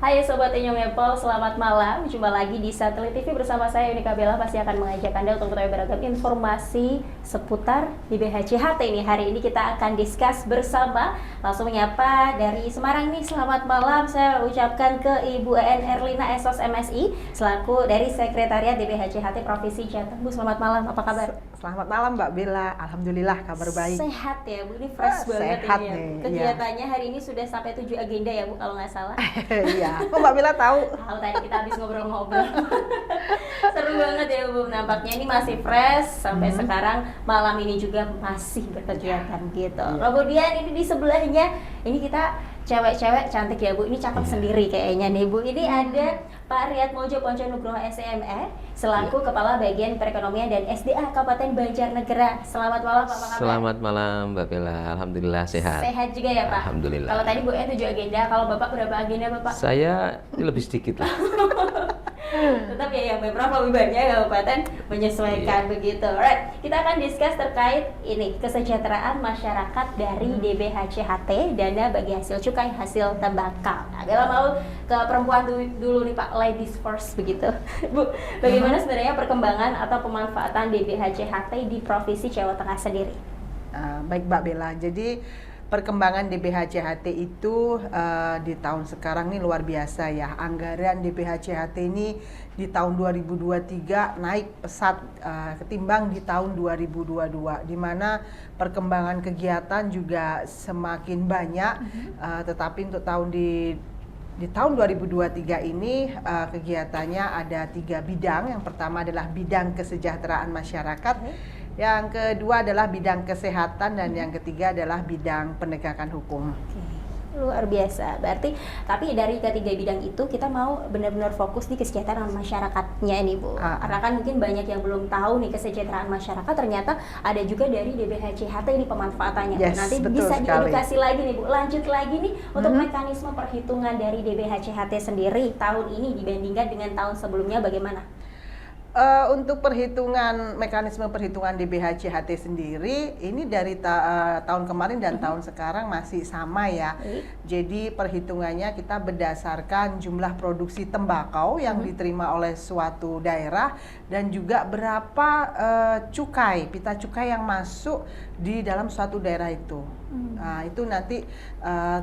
Hai Sobat Inyong Apple, selamat malam. Jumpa lagi di Satelit TV bersama saya Unika Bella. Pasti akan mengajak Anda untuk mengetahui beragam informasi seputar DBHCHT ini. Hari ini kita akan discuss bersama. Langsung menyapa dari Semarang nih, selamat malam. Saya ucapkan ke Ibu En Erlina Esos MSI selaku dari Sekretariat DBHCHT Provinsi Jateng. Bu, selamat malam, apa kabar? Selamat malam Mbak Bella, alhamdulillah kabar baik. Sehat ya Bu, ini fresh banget sehat ini ya. nih, Kegiatannya hari ini sudah sampai 7 agenda ya Bu, kalau nggak salah. Iya, kok Mbak Bella tahu? Tahu, tadi kita habis ngobrol-ngobrol. Seru banget ya Bu, nampaknya ini masih fresh sampai sekarang, malam ini juga masih berkegiatan gitu. Kemudian ini di sebelahnya, ini kita cewek-cewek cantik ya Bu, ini cakep sendiri kayaknya nih Bu. Ini ada Pak Riyad Mojo Ponconugroho SME selaku Kepala Bagian Perekonomian dan SDA Kabupaten Banjarnegara. Selamat malam Pak, apa kabar? Selamat malam Mbak Bella, alhamdulillah sehat. Sehat juga ya Pak? Alhamdulillah. Kalau tadi Bu 7 agenda, kalau Bapak berapa agenda Bapak? Saya lebih sedikit lah. Tetap ya yang beberapa lebih banyak kabupaten menyesuaikan begitu. Alright, kita akan discuss terkait ini kesejahteraan masyarakat dari DBHCHT, dana bagi hasil cukai hasil tembakau. Nah, Bella mau ke perempuan dulu nih Pak, ladies first begitu. Bu, bagaimana sebenarnya perkembangan atau pemanfaatan DBHCHT di Provinsi Jawa Tengah sendiri? Baik Mbak Bella, jadi perkembangan DBHCHT itu di tahun sekarang ini luar biasa ya. Anggaran DBHCHT ini di tahun 2023 naik pesat ketimbang di tahun 2022, di mana perkembangan kegiatan juga semakin banyak. Tetapi untuk di tahun 2023 ini kegiatannya ada 3 bidang. Yang pertama adalah bidang kesejahteraan masyarakat, yang kedua adalah bidang kesehatan, dan yang ketiga adalah bidang penegakan hukum. Luar biasa. Berarti tapi dari ketiga bidang itu kita mau benar-benar fokus di kesejahteraan masyarakatnya nih Bu. Karena kan mungkin banyak yang belum tahu nih kesejahteraan masyarakat, ternyata ada juga dari DBHCHT ini pemanfaatannya. Yes, Nanti betul bisa sekali. diedukasi lagi nih Bu. Lanjut lagi nih untuk mekanisme perhitungan dari DBHCHT sendiri tahun ini dibandingkan dengan tahun sebelumnya bagaimana? Untuk mekanisme perhitungan DBHCHT sendiri ini dari tahun kemarin dan tahun sekarang masih sama ya. Jadi perhitungannya kita berdasarkan jumlah produksi tembakau yang diterima oleh suatu daerah, dan juga berapa pita cukai yang masuk di dalam suatu daerah itu. Nah, itu nanti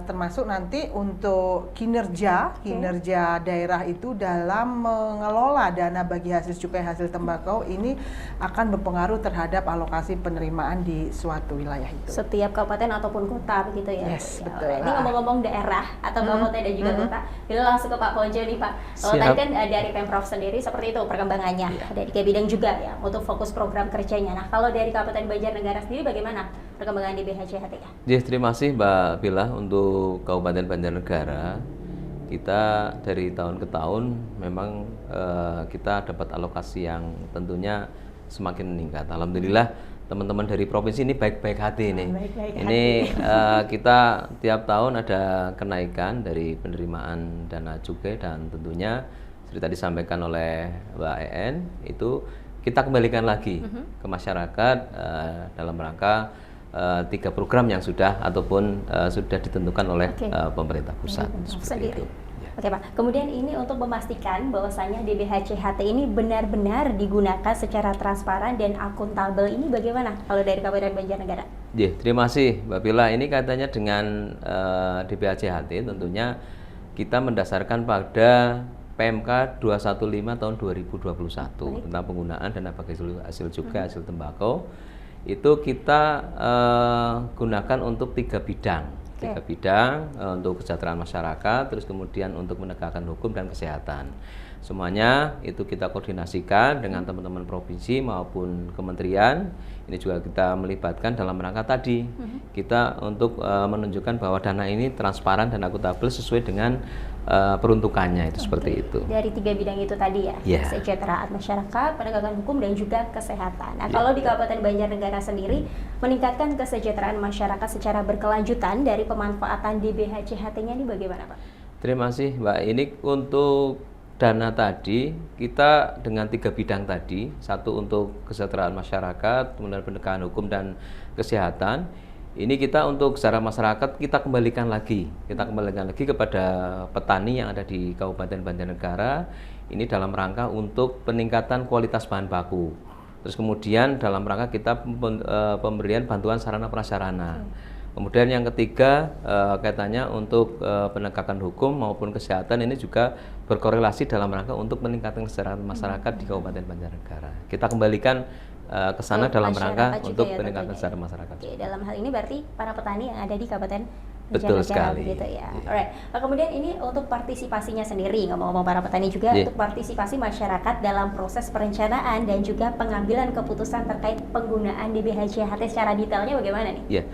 termasuk nanti untuk kinerja daerah itu dalam mengelola dana bagi hasil cukai hasil tembakau ini akan berpengaruh terhadap alokasi penerimaan di suatu wilayah itu. Setiap kabupaten ataupun kota begitu ya. Yes, Ya, betul. Ini ngomong-ngomong daerah atau kabupaten dan juga kota, bila langsung ke Pak Ponco nih Pak. Kalau tadi kan dari Pemprov sendiri seperti itu perkembangannya. Dari tiga bidang juga ya untuk fokus program kerjanya. Nah, kalau dari Kabupaten Banjarnegara sendiri bagaimana perkembangan di BHCHT ya? Terima kasih Mbak Bella. Untuk Kabupaten Banjarnegara, kita dari tahun ke tahun memang kita dapat alokasi yang tentunya semakin meningkat. Alhamdulillah teman-teman dari provinsi ini baik-baik hati nih. Ini kita tiap tahun ada kenaikan dari penerimaan dana cukai, dan tentunya seperti tadi disampaikan oleh Mbak En, itu kita kembalikan lagi ke masyarakat dalam rangka 3 program yang sudah ataupun sudah ditentukan oleh pemerintah pusat. Seperti itu. Oke Pak, kemudian ini untuk memastikan bahwasanya DBHCHT ini benar-benar digunakan secara transparan dan akuntabel, ini bagaimana kalau dari Kabupaten Banjarnegara? Terima kasih Mbak Bella. Ini kaitannya dengan DBHCHT, tentunya kita mendasarkan pada PMK 215 tahun 2021 tentang penggunaan dana bagi hasil cukai hasil tembakau. Itu kita gunakan untuk 3 bidang. 3 bidang untuk kesejahteraan masyarakat, terus kemudian untuk menegakkan hukum dan kesehatan. Semuanya itu kita koordinasikan dengan teman-teman provinsi maupun kementerian. Ini juga kita melibatkan dalam rangka tadi kita untuk menunjukkan bahwa dana ini transparan dan akuntabel sesuai dengan peruntukannya, itu seperti itu. Dari 3 bidang itu tadi ya, kesejahteraan masyarakat, penegakan hukum, dan juga kesehatan. Nah, kalau di Kabupaten Banjarnegara sendiri meningkatkan kesejahteraan masyarakat secara berkelanjutan dari pemanfaatan DBHCHT-nya ini bagaimana Pak? Terima kasih Mbak. Ini untuk dana tadi kita dengan 3 bidang tadi, satu untuk kesejahteraan masyarakat, kemudian penegakan hukum dan kesehatan. Ini kita untuk secara masyarakat kita kembalikan lagi kepada petani yang ada di Kabupaten Banjarnegara. Ini dalam rangka untuk peningkatan kualitas bahan baku. Terus kemudian dalam rangka kita pemberian bantuan sarana prasarana. Kemudian yang ketiga kaitannya untuk penegakan hukum maupun kesehatan, ini juga berkorelasi dalam rangka untuk meningkatkan kesejahteraan masyarakat di Kabupaten Banjarnegara. Kita kembalikan ke sana dalam rangka untuk peningkatan kesejahteraan masyarakat. Oke, dalam hal ini berarti para petani yang ada di Kabupaten Betul Banjarnegara sekali. begitu ya. Alright. Nah, kemudian ini untuk partisipasinya sendiri, ngomong-ngomong para petani juga, untuk partisipasi masyarakat dalam proses perencanaan dan juga pengambilan keputusan terkait penggunaan DBHJHT secara detailnya bagaimana nih? Ya,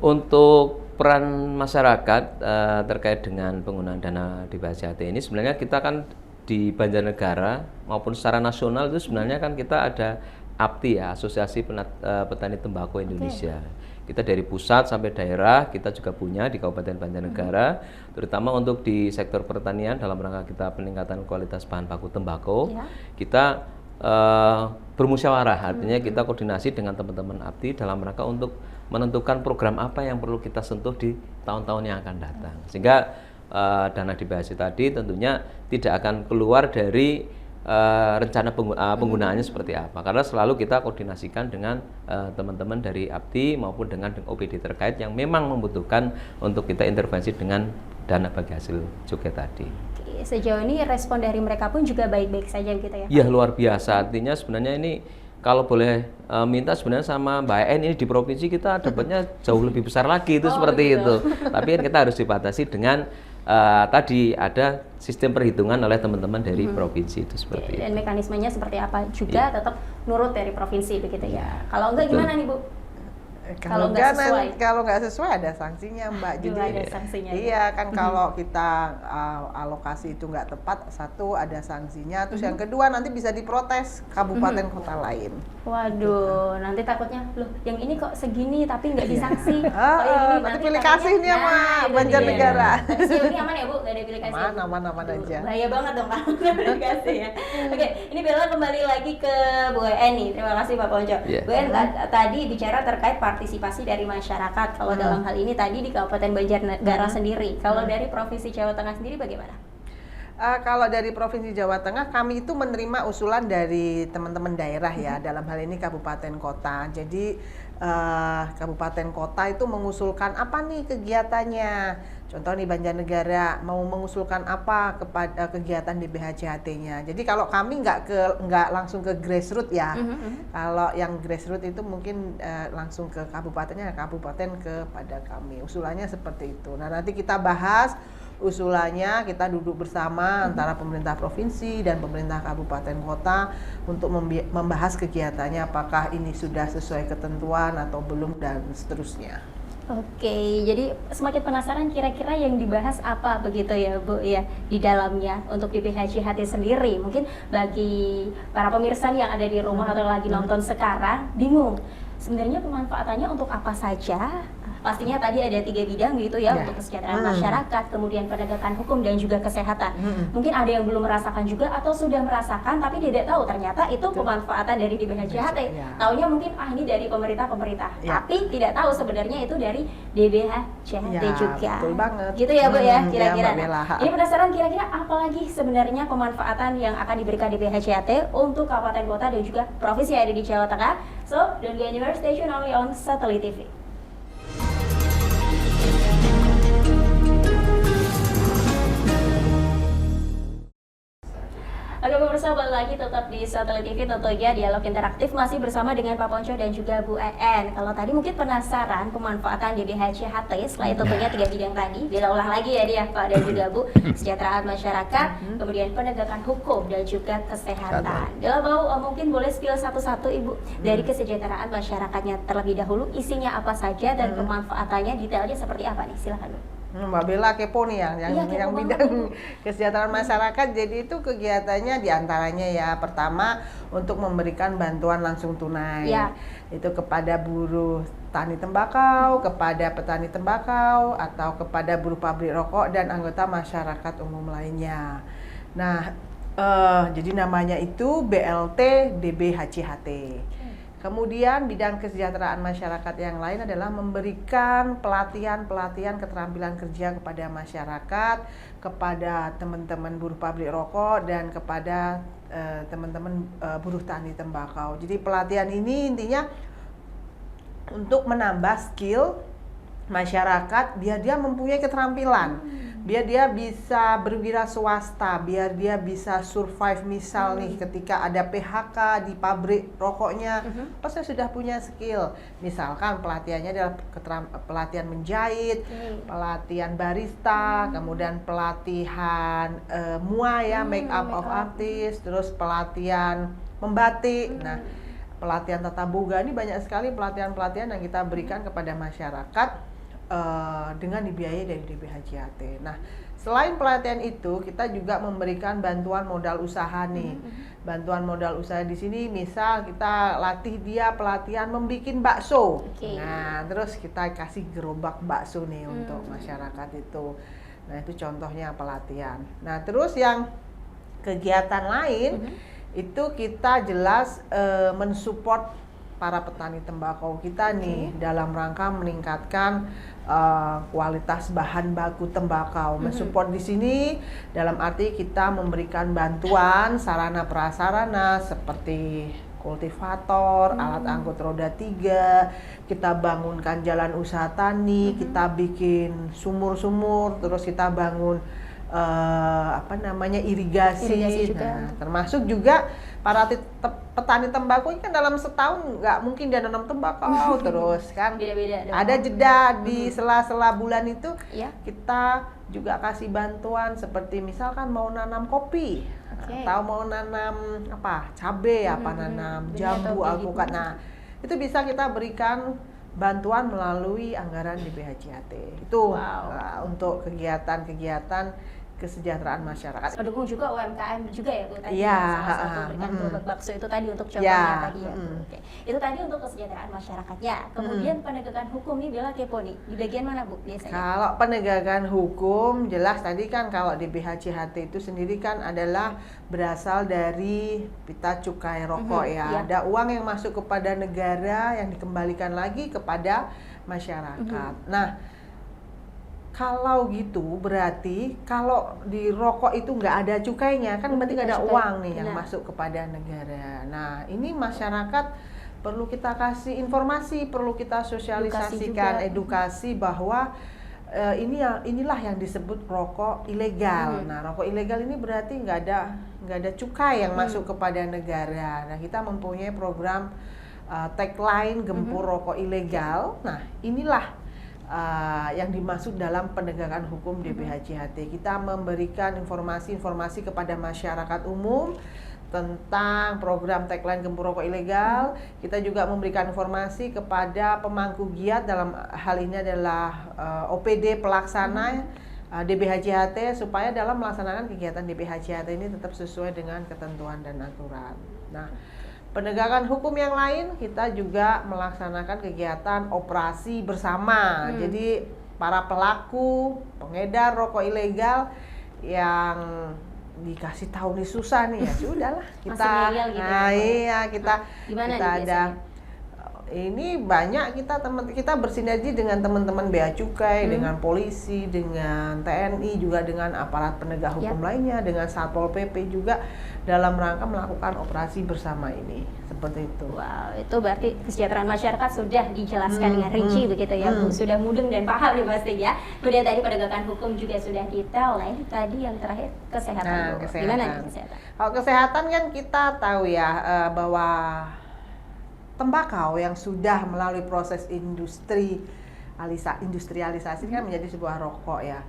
untuk peran masyarakat terkait dengan penggunaan dana DBHJHT ini, sebenarnya kita kan di Banjarnegara maupun secara nasional itu sebenarnya kan kita ada APTI ya, Asosiasi Petani Tembakau Indonesia. Kita dari pusat sampai daerah kita juga punya di Kabupaten Banjarnegara, terutama untuk di sektor pertanian dalam rangka kita peningkatan kualitas bahan baku tembakau. Kita bermusyawarah, artinya kita koordinasi dengan teman-teman APTI dalam rangka untuk menentukan program apa yang perlu kita sentuh di tahun-tahun yang akan datang. Sehingga dana DBHJ tadi tentunya tidak akan keluar dari rencana penggunaannya seperti apa, karena selalu kita koordinasikan dengan teman-teman dari APTI maupun dengan OPD terkait yang memang membutuhkan untuk kita intervensi dengan dana bagi hasil cukai tadi. Oke, sejauh ini respon dari mereka pun juga baik-baik saja gitu ya? Iya, luar biasa. Artinya sebenarnya ini kalau boleh minta sebenarnya sama Mbak En, ini di provinsi kita dapatnya jauh lebih besar lagi itu seperti itu. Tapi kan kita harus dibatasi dengan tadi ada sistem perhitungan oleh teman-teman dari provinsi itu seperti itu. Dan mekanismenya seperti apa juga tetap nurut dari provinsi begitu ya. Kalau enggak gimana nih Bu? Kalau nggak sesuai ada sanksinya Mbak. Jadi ada sanksinya. Iya kan, kalau kita alokasi itu nggak tepat, satu ada sanksinya, terus yang kedua nanti bisa diprotes kabupaten kota lain. Waduh, nanti takutnya loh yang ini kok segini tapi nggak disanksi. Yang ini nanti pilih kasih nih sama Banjarnegara. Sejauh ini aman ya Bu, nggak ada pilih kasih? Mana aja. Bahaya banget dong kalau nggak pilih kasih ya. Oke, ini Bella kembali lagi ke Bu En nih. Terima kasih Pak Ponco. Bu En tadi bicara terkait partisipasi dari masyarakat. Kalau dalam hal ini tadi di Kabupaten Banjarnegara sendiri. Kalau dari Provinsi Jawa Tengah sendiri bagaimana? Kalau dari Provinsi Jawa Tengah, kami itu menerima usulan dari teman-teman daerah ya, dalam hal ini kabupaten kota. Jadi kabupaten kota itu mengusulkan apa nih kegiatannya. Contoh nih Banjarnegara mau mengusulkan apa kepada kegiatan DBHJHT-nya. Jadi kalau kami nggak langsung ke grassroots ya. Kalau yang grassroots itu mungkin langsung ke kabupatennya, kabupaten kepada kami. Usulannya seperti itu. Nah, nanti kita bahas usulannya, kita duduk bersama antara pemerintah provinsi dan pemerintah kabupaten kota untuk membahas kegiatannya, apakah ini sudah sesuai ketentuan atau belum dan seterusnya. Oke, jadi semakin penasaran kira-kira yang dibahas apa begitu ya Bu ya di dalamnya untuk DBHJHT sendiri. Mungkin bagi para pemirsa yang ada di rumah atau lagi nonton sekarang bingung sebenarnya pemanfaatannya untuk apa saja. Pastinya tadi ada 3 bidang gitu ya, untuk kesejahteraan masyarakat, kemudian penegakan hukum dan juga kesehatan. Mungkin ada yang belum merasakan juga atau sudah merasakan tapi tidak tahu ternyata itu pemanfaatan dari DBHJHT. Taunya mungkin ini dari pemerintah, tapi tidak tahu sebenarnya itu dari DBHJHT juga. Betul banget. Gitu ya Bu ya, kira-kira. Ya, ini penasaran kira-kira apa lagi sebenarnya pemanfaatan yang akan diberikan DBHJHT untuk kabupaten kota dan juga provinsi yang ada di Jawa Tengah. So, don't go anywhere, stay tuned only on Satellite TV. Oke pemirsa, balik lagi tetap di Satellite TV, tentunya dialog interaktif masih bersama dengan Pak Ponco dan juga Bu En. Kalau tadi mungkin penasaran pemanfaatan DBHJHT selain tentunya 3 bidang tadi, bila ulang lagi ya dia Pak dan juga Bu, kesejahteraan masyarakat, kemudian penegakan hukum dan juga kesehatan. Bila mau mungkin boleh spill satu-satu Ibu dari kesejahteraan masyarakatnya terlebih dahulu, isinya apa saja dan pemanfaatannya detailnya seperti apa nih, silakan Bu. Mbak Bella kepo nih yang bidang kesejahteraan masyarakat. Jadi itu kegiatannya diantaranya ya, pertama untuk memberikan bantuan langsung tunai itu kepada buruh tani tembakau, kepada petani tembakau, atau kepada buruh pabrik rokok dan anggota masyarakat umum lainnya. Nah, jadi namanya itu BLT DBHJHT. kemudian bidang kesejahteraan masyarakat yang lain adalah memberikan pelatihan keterampilan kerja kepada masyarakat, kepada teman-teman buruh pabrik rokok dan kepada teman-teman buruh tani tembakau. Jadi pelatihan ini intinya untuk menambah skill masyarakat biar dia mempunyai keterampilan, biar dia bisa berwira swasta, biar dia bisa survive misal nih ketika ada PHK di pabrik rokoknya, saya sudah punya skill. Misalkan pelatihannya adalah pelatihan menjahit, pelatihan barista, kemudian pelatihan MUA ya, make up of artist, terus pelatihan membatik. Nah, pelatihan tata boga ini banyak sekali pelatihan-pelatihan yang kita berikan kepada masyarakat dengan dibiayai dari DBHJHT. Nah, selain pelatihan itu, kita juga memberikan bantuan modal usaha nih. Bantuan modal usaha di sini, misal kita latih dia pelatihan membuat bakso. Nah, terus kita kasih gerobak bakso nih untuk masyarakat itu. Nah, itu contohnya pelatihan. Nah, terus yang kegiatan lain itu kita jelas mensupport para petani tembakau kita nih dalam rangka meningkatkan kualitas bahan baku tembakau. Mensupport di sini dalam arti kita memberikan bantuan sarana prasarana seperti kultivator, alat angkut roda 3, kita bangunkan jalan usaha tani, kita bikin sumur-sumur, terus kita bangun irigasi juga. Nah, termasuk juga para petani tembakau ini kan dalam setahun nggak mungkin dia nanam tembakau terus kan. Beda-beda. Ada jeda di sela-sela bulan itu. Kita juga kasih bantuan seperti misalkan mau nanam kopi atau mau nanam cabai, nanam jambu, alpukat. Nah, itu bisa kita berikan bantuan melalui anggaran DBHJHT. Itu untuk kegiatan-kegiatan kesejahteraan masyarakat. Mendukung juga UMKM juga ya Bu tadi. Iya, salah satu berikan gerobak bakso itu tadi untuk contohnya tadi ya. Oke. Itu tadi untuk kesejahteraan masyarakatnya. Kemudian penegakan hukum nih Bella kepo nih. Di bagian mana Bu biasanya? Kalau penegakan hukum jelas tadi kan kalau di BHJHT itu sendiri kan adalah berasal dari pita cukai rokok Ada uang yang masuk kepada negara yang dikembalikan lagi kepada masyarakat. Nah, kalau gitu berarti kalau di rokok itu nggak ada cukainya kan berarti nggak ada uang nih yang masuk kepada negara. Nah, ini masyarakat perlu kita kasih informasi, perlu kita sosialisasikan edukasi bahwa inilah yang disebut rokok ilegal. Nah, rokok ilegal ini berarti nggak ada cukai yang masuk kepada negara. Nah, kita mempunyai program tagline gempur rokok ilegal. Nah, inilah yang dimaksud dalam penegakan hukum DBHJHT. Kita memberikan informasi-informasi kepada masyarakat umum tentang program tagline gempur rokok ilegal. Kita juga memberikan informasi kepada pemangku giat, dalam hal ini adalah OPD pelaksana DBHJHT, supaya dalam melaksanakan kegiatan DBHJHT ini tetap sesuai dengan ketentuan dan aturan. Nah, penegakan hukum yang lain kita juga melaksanakan kegiatan operasi bersama. Jadi para pelaku pengedar rokok ilegal yang dikasih tahu nih susah nih ya sudahlah kita kita ada ini banyak kita bersinergi dengan teman-teman Bea Cukai, dengan polisi, dengan TNI, juga dengan aparat penegak hukum lainnya, dengan Satpol PP juga dalam rangka melakukan operasi bersama ini. Seperti itu. Wow, itu berarti kesejahteraan masyarakat sudah dijelaskan dengan rinci begitu ya Bu, sudah mudeng dan paham ya pasti ya. Kemudian tadi penegakan hukum juga sudah detail. Nah, ini tadi yang terakhir kesehatan. Gimana nih kesehatan? Kalau kesehatan kan kita tahu ya bahwa tembakau yang sudah melalui proses industrialisasi kan menjadi sebuah rokok ya.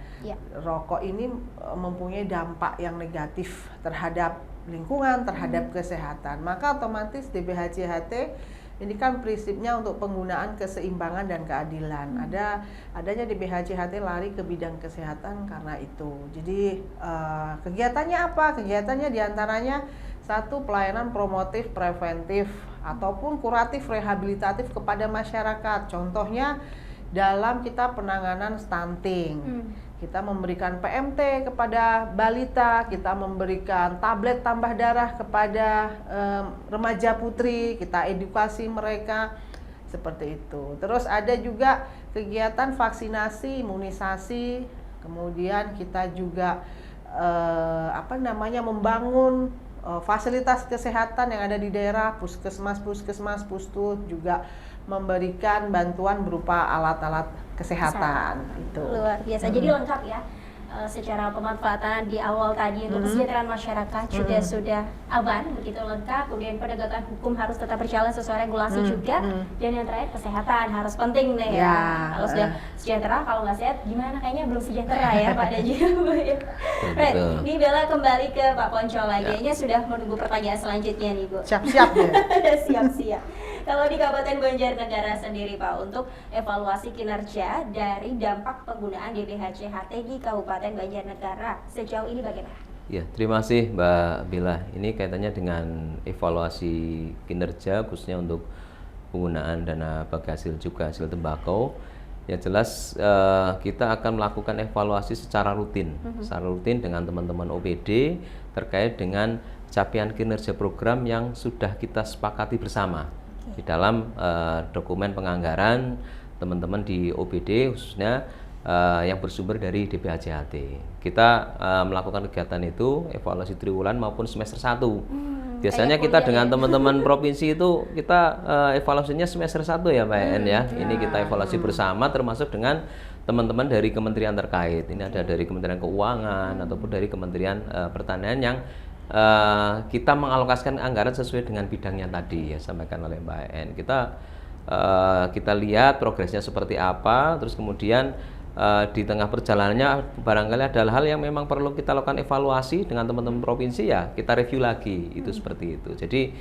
Rokok ini mempunyai dampak yang negatif terhadap lingkungan, terhadap kesehatan. Maka otomatis DBHJHT ini kan prinsipnya untuk penggunaan keseimbangan dan keadilan. Adanya DBHJHT lari ke bidang kesehatan karena itu. Jadi kegiatannya apa? Kegiatannya diantaranya satu, pelayanan promotif, preventif, ataupun kuratif, rehabilitatif kepada masyarakat. Contohnya dalam kita penanganan stunting. kita memberikan PMT kepada balita, kita memberikan tablet tambah darah kepada remaja putri, kita edukasi mereka seperti itu. Terus ada juga kegiatan vaksinasi, imunisasi, kemudian kita juga membangun fasilitas kesehatan yang ada di daerah, puskesmas, pustus juga memberikan bantuan berupa alat-alat kesehatan. Itu luar biasa. Jadi lengkap ya. Secara pemanfaatan di awal tadi untuk kesejahteraan masyarakat juga sudah aman, begitu lengkap. Kemudian penegakan hukum harus tetap berjalan sesuai regulasi juga. Dan yang terakhir kesehatan harus penting deh ya. Kalau sudah sejahtera, kalau nggak sehat gimana, kayaknya belum sejahtera ya Pak dan juga Bu ya. Right. Ini Bella kembali ke Pak Ponco lagi. Kayaknya sudah menunggu pertanyaan selanjutnya nih Bu. Siap-siap ya. Siap-siap. Kalau di Kabupaten Banjarnegara sendiri Pak, untuk evaluasi kinerja dari dampak penggunaan DBHC-HT di Kabupaten Banjarnegara sejauh ini bagaimana? Ya, terima kasih Mbak Bella. Ini kaitannya dengan evaluasi kinerja khususnya untuk penggunaan dana bagi hasil juga hasil tembakau. Ya jelas kita akan melakukan evaluasi secara rutin dengan teman-teman OPD terkait dengan capaian kinerja program yang sudah kita sepakati bersama di dalam dokumen penganggaran teman-teman di OPD khususnya yang bersumber dari DBHC-HT. Kita melakukan kegiatan itu evaluasi triwulan maupun semester 1. Biasanya kita dengan teman-teman provinsi itu kita evaluasinya semester 1 ya Pak En ya. Ini kita evaluasi bersama termasuk dengan teman-teman dari kementerian terkait. Ini ada dari Kementerian Keuangan ataupun dari Kementerian Pertanian yang kita mengalokasikan anggaran sesuai dengan bidangnya tadi ya sampaikan oleh Mbak En. Kita lihat progresnya seperti apa, terus kemudian di tengah perjalanannya barangkali ada hal yang memang perlu kita lakukan evaluasi dengan teman-teman provinsi ya kita review lagi itu seperti itu. Jadi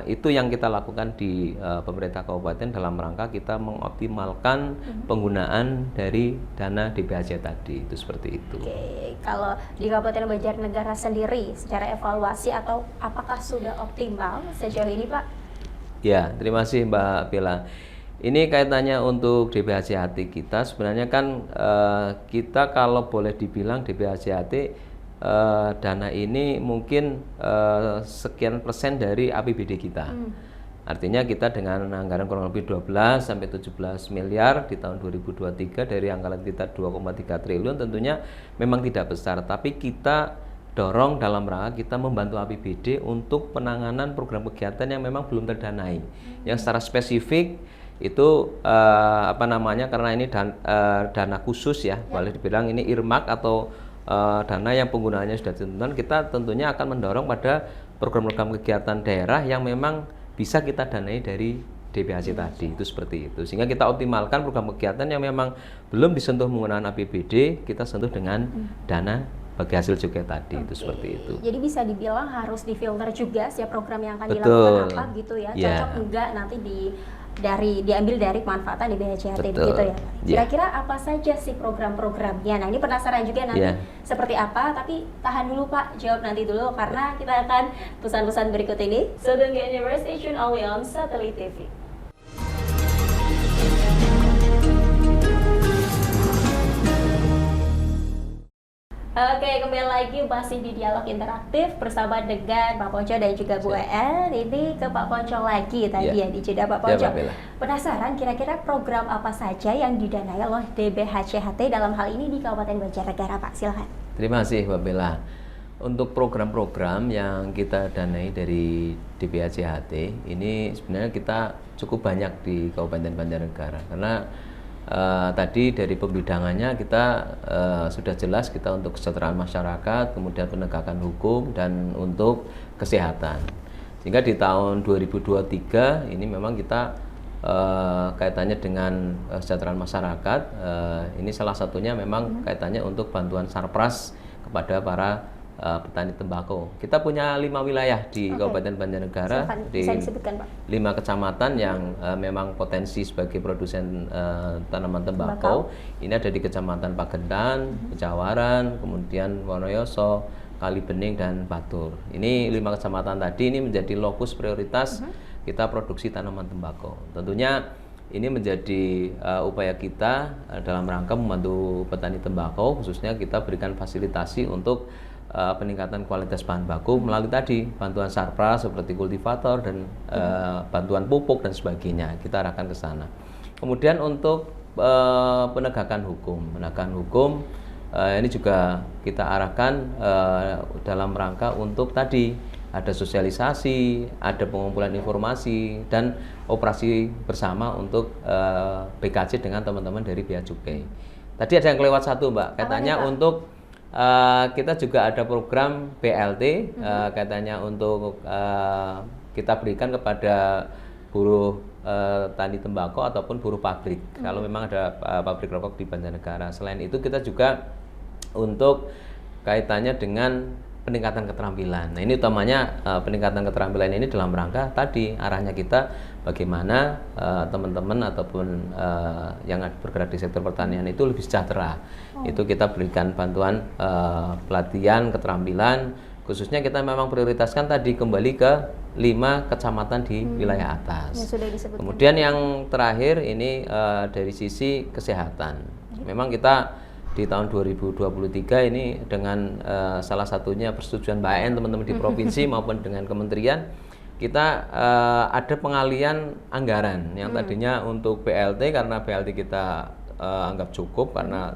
itu yang kita lakukan di pemerintah kabupaten dalam rangka kita mengoptimalkan penggunaan dari dana DBHC tadi itu seperti itu. Oke, kalau di Kabupaten Banjarnegara sendiri secara evaluasi atau apakah sudah optimal sejauh ini Pak? Ya, terima kasih Mbak Bella. Ini kaitannya untuk DBHC-HT kita sebenarnya kan kita kalau boleh dibilang DBHC-HT dana ini mungkin sekian persen dari APBD kita. Artinya kita dengan anggaran kurang lebih 12 sampai 17 miliar di tahun 2023 dari anggaran kita 2,3 triliun tentunya memang tidak besar, tapi kita dorong dalam rangka kita membantu APBD untuk penanganan program kegiatan yang memang belum terdanai. Yang secara spesifik itu karena ini dana khusus ya, boleh dibilang ini earmark atau dana yang penggunaannya sudah ditentukan, kita tentunya akan mendorong pada program-program kegiatan daerah yang memang bisa kita danai dari DBHC tadi itu seperti itu, sehingga kita optimalkan program kegiatan yang memang belum disentuh menggunakan APBD kita sentuh dengan dana bagi hasil juga tadi itu seperti itu. Jadi bisa dibilang harus difilter juga setiap program yang akan dilakukan apa gitu ya, cocok enggak nanti diambil dari pemanfaatan DBHC-HT begitu ya. Kira-kira apa saja sih program-programnya? Nah ini penasaran juga nanti seperti apa, tapi tahan dulu Pak, jawab nanti dulu karena kita akan pesan-pesan berikut ini. So don't get anywhere, stay tuned only on Satellite TV. Oke, kembali lagi masih di dialog interaktif bersama dengan Pak Ponco dan juga Bu En. Ini ke Pak Ponco lagi tadi ya di jeda Pak Ponco. Penasaran kira-kira program apa saja yang didanai oleh DBHC-HT dalam hal ini di Kabupaten Banjarnegara Pak? Silahkan. Terima kasih Mbak Bella. Untuk program-program yang kita danai dari DBHC-HT ini sebenarnya kita cukup banyak di Kabupaten Banjarnegara karena tadi dari pembidangannya kita sudah jelas kita untuk kesejahteraan masyarakat, kemudian penegakan hukum dan untuk kesehatan. Sehingga di tahun 2023 ini memang kita kaitannya dengan kesejahteraan masyarakat. Ini salah satunya memang kaitannya untuk bantuan sarpras kepada para petani tembakau. Kita punya 5 wilayah di Kabupaten Banjarnegara, di 5 kecamatan yang memang potensi sebagai produsen tanaman tembakau. Ini ada di Kecamatan Pagentan, Pejawaran, kemudian Wonoyoso, Kalibening dan Batur. Ini 5 kecamatan tadi ini menjadi lokus prioritas kita produksi tanaman tembakau. Tentunya ini menjadi upaya kita dalam rangka membantu petani tembakau, khususnya kita berikan fasilitasi untuk peningkatan kualitas bahan baku melalui tadi bantuan sarpra seperti kultivator dan bantuan pupuk dan sebagainya. Kita arahkan ke sana. Kemudian untuk penegakan hukum ini juga kita arahkan dalam rangka untuk tadi ada sosialisasi, ada pengumpulan informasi dan operasi bersama untuk BKC dengan teman-teman dari Bea Cukai. Tadi ada yang kelewat satu, Mbak, katanya untuk kita juga ada program BLT, katanya untuk kita berikan kepada buruh tani tembakau ataupun buruh pabrik. Kalau memang ada pabrik rokok di Banjarnegara. Selain itu kita juga untuk kaitannya dengan peningkatan keterampilan. Nah, ini utamanya peningkatan keterampilan ini dalam rangka tadi arahnya kita bagaimana teman-teman ataupun yang bergerak di sektor pertanian itu lebih sejahtera. Itu kita berikan bantuan pelatihan keterampilan, khususnya kita memang prioritaskan tadi kembali ke 5 kecamatan di wilayah atas. Yang sudah disebutkan. Kemudian yang terakhir ini dari sisi kesehatan. Memang kita di tahun 2023 ini dengan salah satunya persetujuan BAN teman-teman di provinsi maupun dengan kementerian, kita ada pengalian anggaran yang tadinya untuk BLT karena BLT kita anggap cukup karena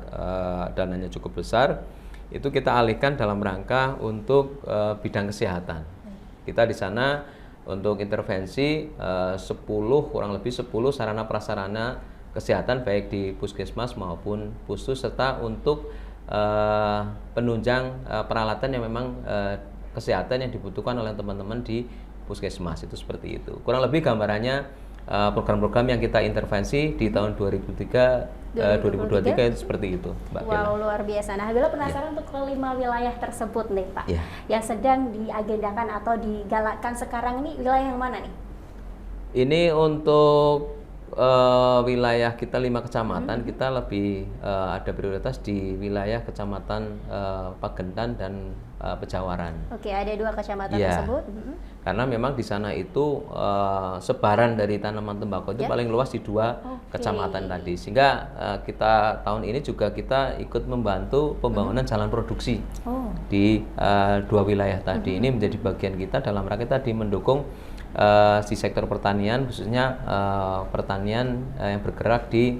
dananya cukup besar, itu kita alihkan dalam rangka untuk bidang kesehatan. Kita di sana untuk intervensi kurang lebih 10 sarana prasarana kesehatan baik di puskesmas maupun puskes serta untuk penunjang peralatan yang memang kesehatan yang dibutuhkan oleh teman-teman di puskesmas, itu seperti itu. Kurang lebih gambarannya program-program yang kita intervensi di tahun 2023 itu seperti itu, Mbak. Wow, luar biasa. Nah, Bella penasaran untuk kelima wilayah tersebut nih, Pak, yang sedang diagendakan atau digalakkan sekarang ini wilayah yang mana nih? Ini untuk wilayah kita 5 kecamatan, kita lebih ada prioritas di wilayah kecamatan Pagentan dan Pejawaran. Oke, ada 2 kecamatan tersebut. Karena memang di sana itu sebaran dari tanaman tembakau itu paling luas di 2 kecamatan tadi, sehingga kita tahun ini juga kita ikut membantu pembangunan jalan produksi di 2 wilayah tadi. Ini menjadi bagian kita dalam rangka tadi mendukung di sektor pertanian, khususnya pertanian yang bergerak di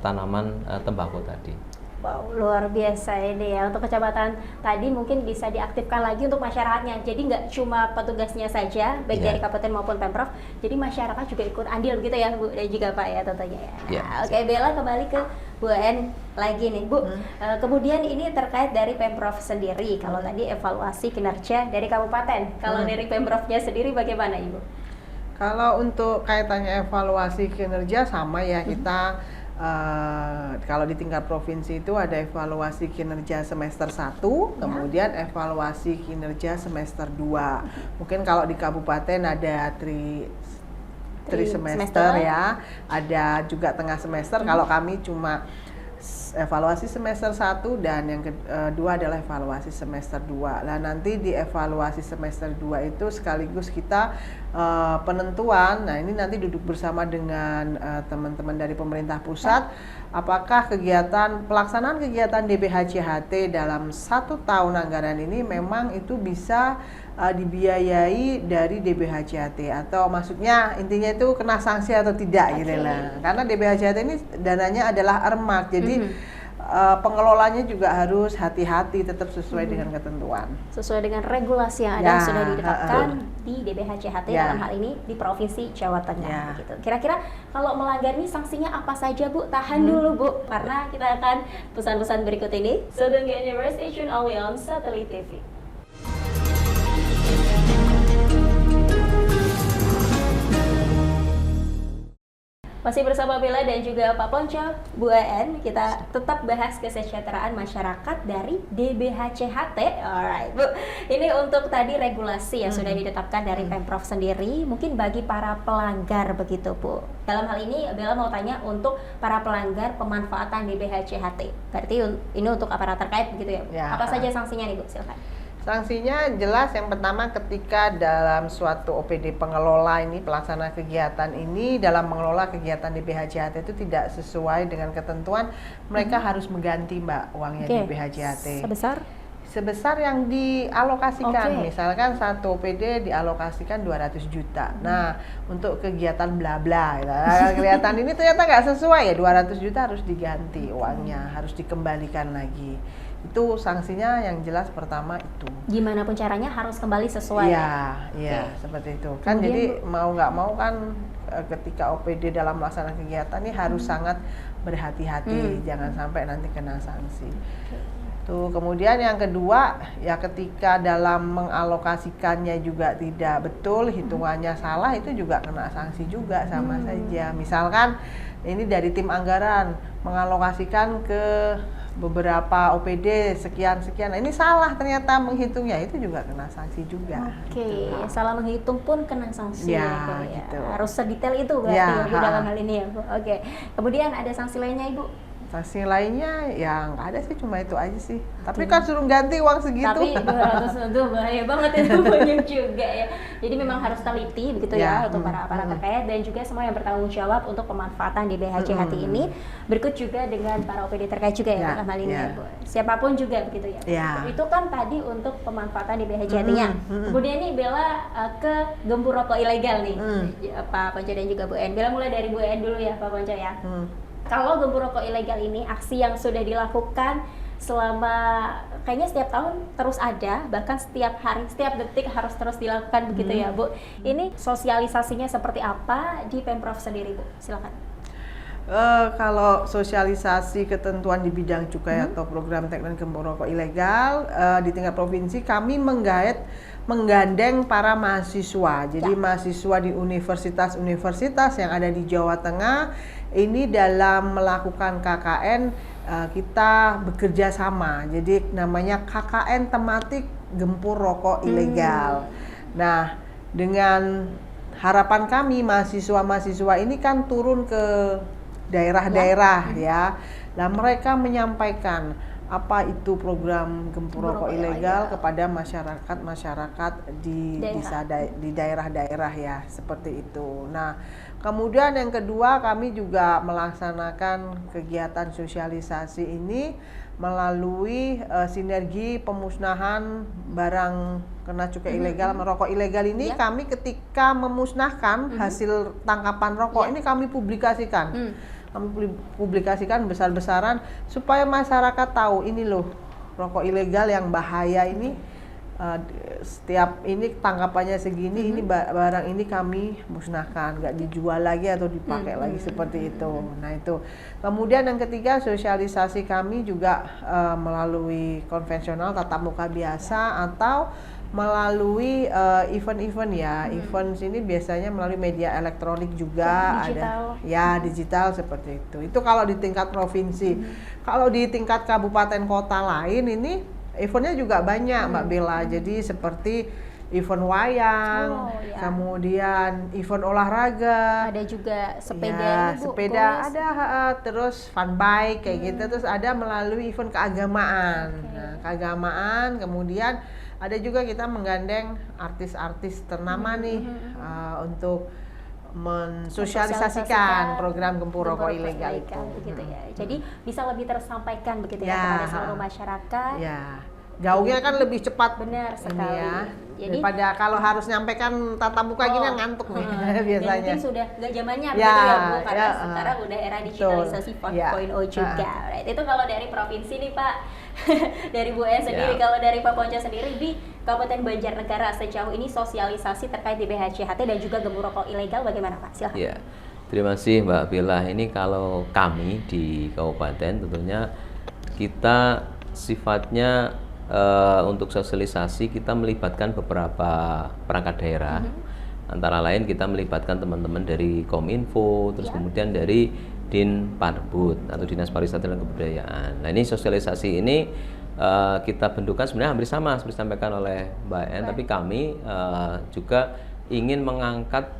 tanaman tembakau tadi. Wow, luar biasa ini ya. Untuk kecamatan tadi mungkin bisa diaktifkan lagi untuk masyarakatnya. Jadi nggak cuma petugasnya saja, baik dari kabupaten maupun pemprov. Jadi masyarakat juga ikut andil gitu ya, Bu, dan juga Pak ya tentunya ya. Nah, oke, Bella kembali ke Bu En lagi nih, Bu. Kemudian ini terkait dari pemprov sendiri. Kalau tadi evaluasi kinerja dari kabupaten, kalau dari pemprovnya sendiri bagaimana, Ibu? Kalau untuk kaitannya evaluasi kinerja sama ya, kita kalau di tingkat provinsi itu ada evaluasi kinerja semester 1, kemudian evaluasi kinerja semester 2. Mungkin kalau di kabupaten ada tri semester ya, ada juga tengah semester. Kalau kami cuma evaluasi semester 1 dan yang kedua adalah evaluasi semester 2. Nah, nanti di evaluasi semester 2 itu sekaligus kita penentuan. Nah, ini nanti duduk bersama dengan teman-teman dari pemerintah pusat, apakah pelaksanaan kegiatan DBHCHT dalam 1 tahun anggaran ini memang itu bisa dibiayai dari DBHCHT, atau maksudnya intinya itu kena sanksi atau tidak gitu lah. Karena DBHCHT ini dananya adalah earmark, jadi pengelolanya juga harus hati-hati, tetap sesuai dengan ketentuan, sesuai dengan regulasi yang ada sudah ditetapkan di DBHCHT dalam hal ini di Provinsi Jawa Tengah gitu. Kira-kira kalau melanggar ini sanksinya apa saja, Bu? Tahan dulu, Bu, karena kita akan pesan-pesan berikut ini. So don't get anywhere, stay tuned only on Satellite TV. Masih bersama Bella dan juga Pak Ponco, Bu En, kita tetap bahas kesejahteraan masyarakat dari DBHCHT. Alright, Bu. Ini untuk tadi regulasi yang sudah ditetapkan dari Pemprov sendiri, mungkin bagi para pelanggar begitu, Bu. Dalam hal ini Bella mau tanya untuk para pelanggar pemanfaatan DBHCHT. Berarti ini untuk aparat terkait begitu ya? Apa saja sanksinya nih, Bu? Silakan. Sanksinya jelas, yang pertama ketika dalam suatu OPD pengelola ini, pelaksana kegiatan ini dalam mengelola kegiatan di BHJHT itu tidak sesuai dengan ketentuan, mereka harus mengganti Mbak uangnya di BHJHT. Sebesar yang dialokasikan. Misalkan satu OPD dialokasikan 200 juta. Nah, untuk kegiatan bla bla, kegiatan ini ternyata nggak sesuai ya, 200 juta harus diganti uangnya, harus dikembalikan lagi. Itu sanksinya yang jelas pertama itu. Gimana pun caranya harus kembali sesuai. Iya, seperti itu. Kan kemudian, jadi mau nggak mau kan ketika OPD dalam melaksanakan kegiatan ini harus sangat berhati-hati, jangan sampai nanti kena sanksi. Tuh, kemudian yang kedua ya ketika dalam mengalokasikannya juga tidak betul, hitungannya salah, itu juga kena sanksi juga sama saja. Misalkan ini dari tim anggaran mengalokasikan ke beberapa OPD sekian-sekian, nah, ini salah ternyata menghitungnya, itu juga kena sanksi juga. Gitu. Salah menghitung pun kena sanksi ya, gitu. Harus sedetail itu berarti ya, dalam hal ini ya Bu. Kemudian ada sanksi lainnya Ibu? Sanksi lainnya yang ada sih cuma itu aja sih. Tapi kan suruh ganti uang segitu. Tapi 200 itu bahaya banget itu, banyak juga ya. Jadi memang harus teliti begitu ya untuk para terkait dan juga semua yang bertanggung jawab untuk pemanfaatan di BHJHT ini. Berikut juga dengan para OPD terkait juga ya dalam hal ini ya Bu. Siapapun juga begitu ya. Itu kan tadi untuk pemanfaatan di BHJHT-nya. Kemudian nih Bella ke gembur rokok ilegal nih. Pak Ponco dan juga Bu En. Bella mulai dari Bu En dulu ya Pak Ponco ya. Kalau gembur rokok ilegal ini aksi yang sudah dilakukan selama kayaknya setiap tahun terus ada, bahkan setiap hari, setiap detik harus terus dilakukan begitu ya Bu. Ini sosialisasinya seperti apa di Pemprov sendiri Bu? Silakan. Kalau sosialisasi ketentuan di bidang cukai atau program teknik gembur rokok ilegal di tingkat provinsi, kami menggandeng para mahasiswa. Jadi mahasiswa di universitas-universitas yang ada di Jawa Tengah ini dalam melakukan KKN kita bekerja sama. Jadi namanya KKN tematik gempur rokok ilegal. Nah, dengan harapan kami mahasiswa-mahasiswa ini kan turun ke daerah-daerah ya. Nah, mereka menyampaikan apa itu program gempur rokok ilegal kepada masyarakat di daerah-daerah ya, seperti itu. Nah, kemudian yang kedua kami juga melaksanakan kegiatan sosialisasi ini melalui sinergi pemusnahan barang kena cukai ilegal, merokok ilegal ini kami ketika memusnahkan hasil tangkapan rokok ini kami publikasikan. Kami publikasikan besar-besaran supaya masyarakat tahu ini loh rokok ilegal yang bahaya ini, setiap ini tangkapannya segini, ini barang ini kami musnahkan, nggak dijual lagi atau dipakai lagi seperti itu. Nah itu. Kemudian yang ketiga sosialisasi kami juga melalui konvensional tatap muka biasa atau melalui event-event ya. Event ini biasanya melalui media elektronik juga, digital. Ada ya digital seperti itu. Itu kalau di tingkat provinsi. Kalau di tingkat kabupaten kota lain ini eventnya juga banyak Mbak Bella. Jadi seperti event wayang, kemudian event olahraga, ada juga sepeda ya, ini, Bu, sepeda ada, terus fun bike kayak gitu, terus ada melalui event keagamaan. Nah, keagamaan, kemudian ada juga kita menggandeng artis-artis ternama nih untuk mensosialisasikan program gempur rokok ilegal itu. Begitu ya. Jadi bisa lebih tersampaikan begitu ya kepada seluruh masyarakat. Ya. Gaungnya kan lebih cepat, benar sekali ya. Jadi daripada kalau harus nyampaikan tatap muka gini kan ngantuk nih biasanya. Dan mungkin sudah nggak zamannya begitu ya Bu, karena sekarang udah era digitalisasi 4.0 juga. Right. Itu kalau dari provinsi nih Pak, dari Bu En sendiri, kalau dari Pak Ponco sendiri di Kabupaten Banjarnegara sejauh ini sosialisasi terkait di BHJHT dan juga gembur rokok ilegal bagaimana Pak? Silakan. Ya, terima kasih Mbak Bella. Ini kalau kami di kabupaten tentunya kita sifatnya untuk sosialisasi kita melibatkan beberapa perangkat daerah. Antara lain kita melibatkan teman-teman dari Kominfo, terus kemudian dari Din Parbud atau Dinas Pariwisata dan Kebudayaan. Nah ini sosialisasi ini kita bentukkan sebenarnya hampir sama seperti disampaikan oleh Mbak En, tapi kami juga ingin mengangkat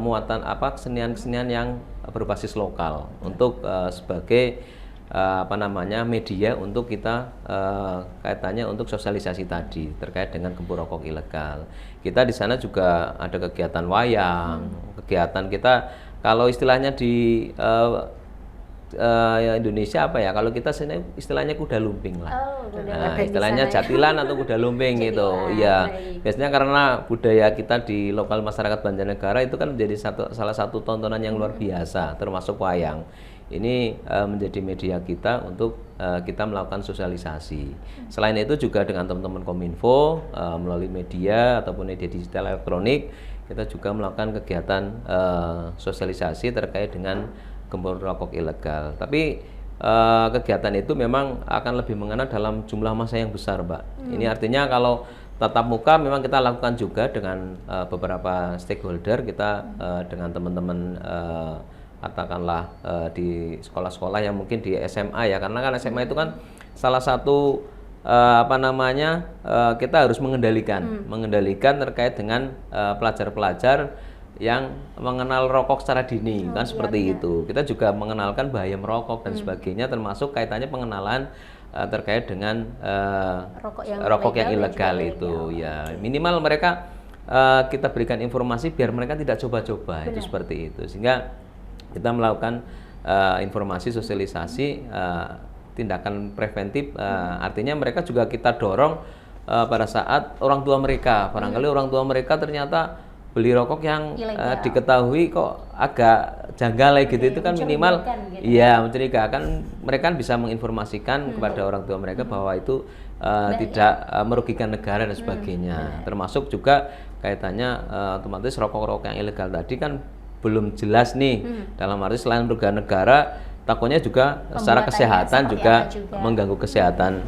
muatan kesenian-kesenian yang berbasis lokal untuk sebagai apa namanya media untuk kita kaitannya untuk sosialisasi tadi terkait dengan gembur rokok ilegal. Kita di sana juga ada kegiatan wayang, kegiatan kita kalau istilahnya di Indonesia apa ya? Kalau kita sini istilahnya kuda lumping lah. Nah, istilahnya jatilan atau kuda lumping gitu. Iya. Biasanya karena budaya kita di lokal masyarakat Banjarnegara itu kan menjadi salah satu tontonan yang luar biasa, termasuk wayang. Ini menjadi media kita untuk kita melakukan sosialisasi. Selain itu juga dengan teman-teman Kominfo melalui media ataupun media digital elektronik, kita juga melakukan kegiatan sosialisasi terkait dengan gembur rokok ilegal. Tapi kegiatan itu memang akan lebih mengena dalam jumlah massa yang besar, Mbak. Ini artinya kalau tatap muka memang kita lakukan juga dengan beberapa stakeholder, kita dengan teman-teman katakanlah di sekolah-sekolah yang mungkin di SMA ya, karena kan SMA itu kan salah satu apa namanya kita harus mengendalikan terkait dengan pelajar-pelajar yang mengenal rokok secara dini kan seperti itu. Kita juga mengenalkan bahaya merokok dan sebagainya, termasuk kaitannya pengenalan terkait dengan rokok yang ilegal itu ya. Minimal mereka kita berikan informasi biar mereka tidak coba-coba itu seperti itu, sehingga kita melakukan informasi sosialisasi tindakan preventif, artinya mereka juga kita dorong pada saat orang tua mereka, barangkali orang tua mereka ternyata beli rokok yang diketahui kok agak janggal gitu, itu kan minimal iya mencurigakan, mereka kan bisa menginformasikan kepada orang tua mereka bahwa itu tidak merugikan negara dan sebagainya. Termasuk juga kaitannya otomatis rokok-rokok yang ilegal tadi kan belum jelas nih, dalam arti selain merugikan negara, takutnya juga secara kesehatan juga mengganggu kesehatan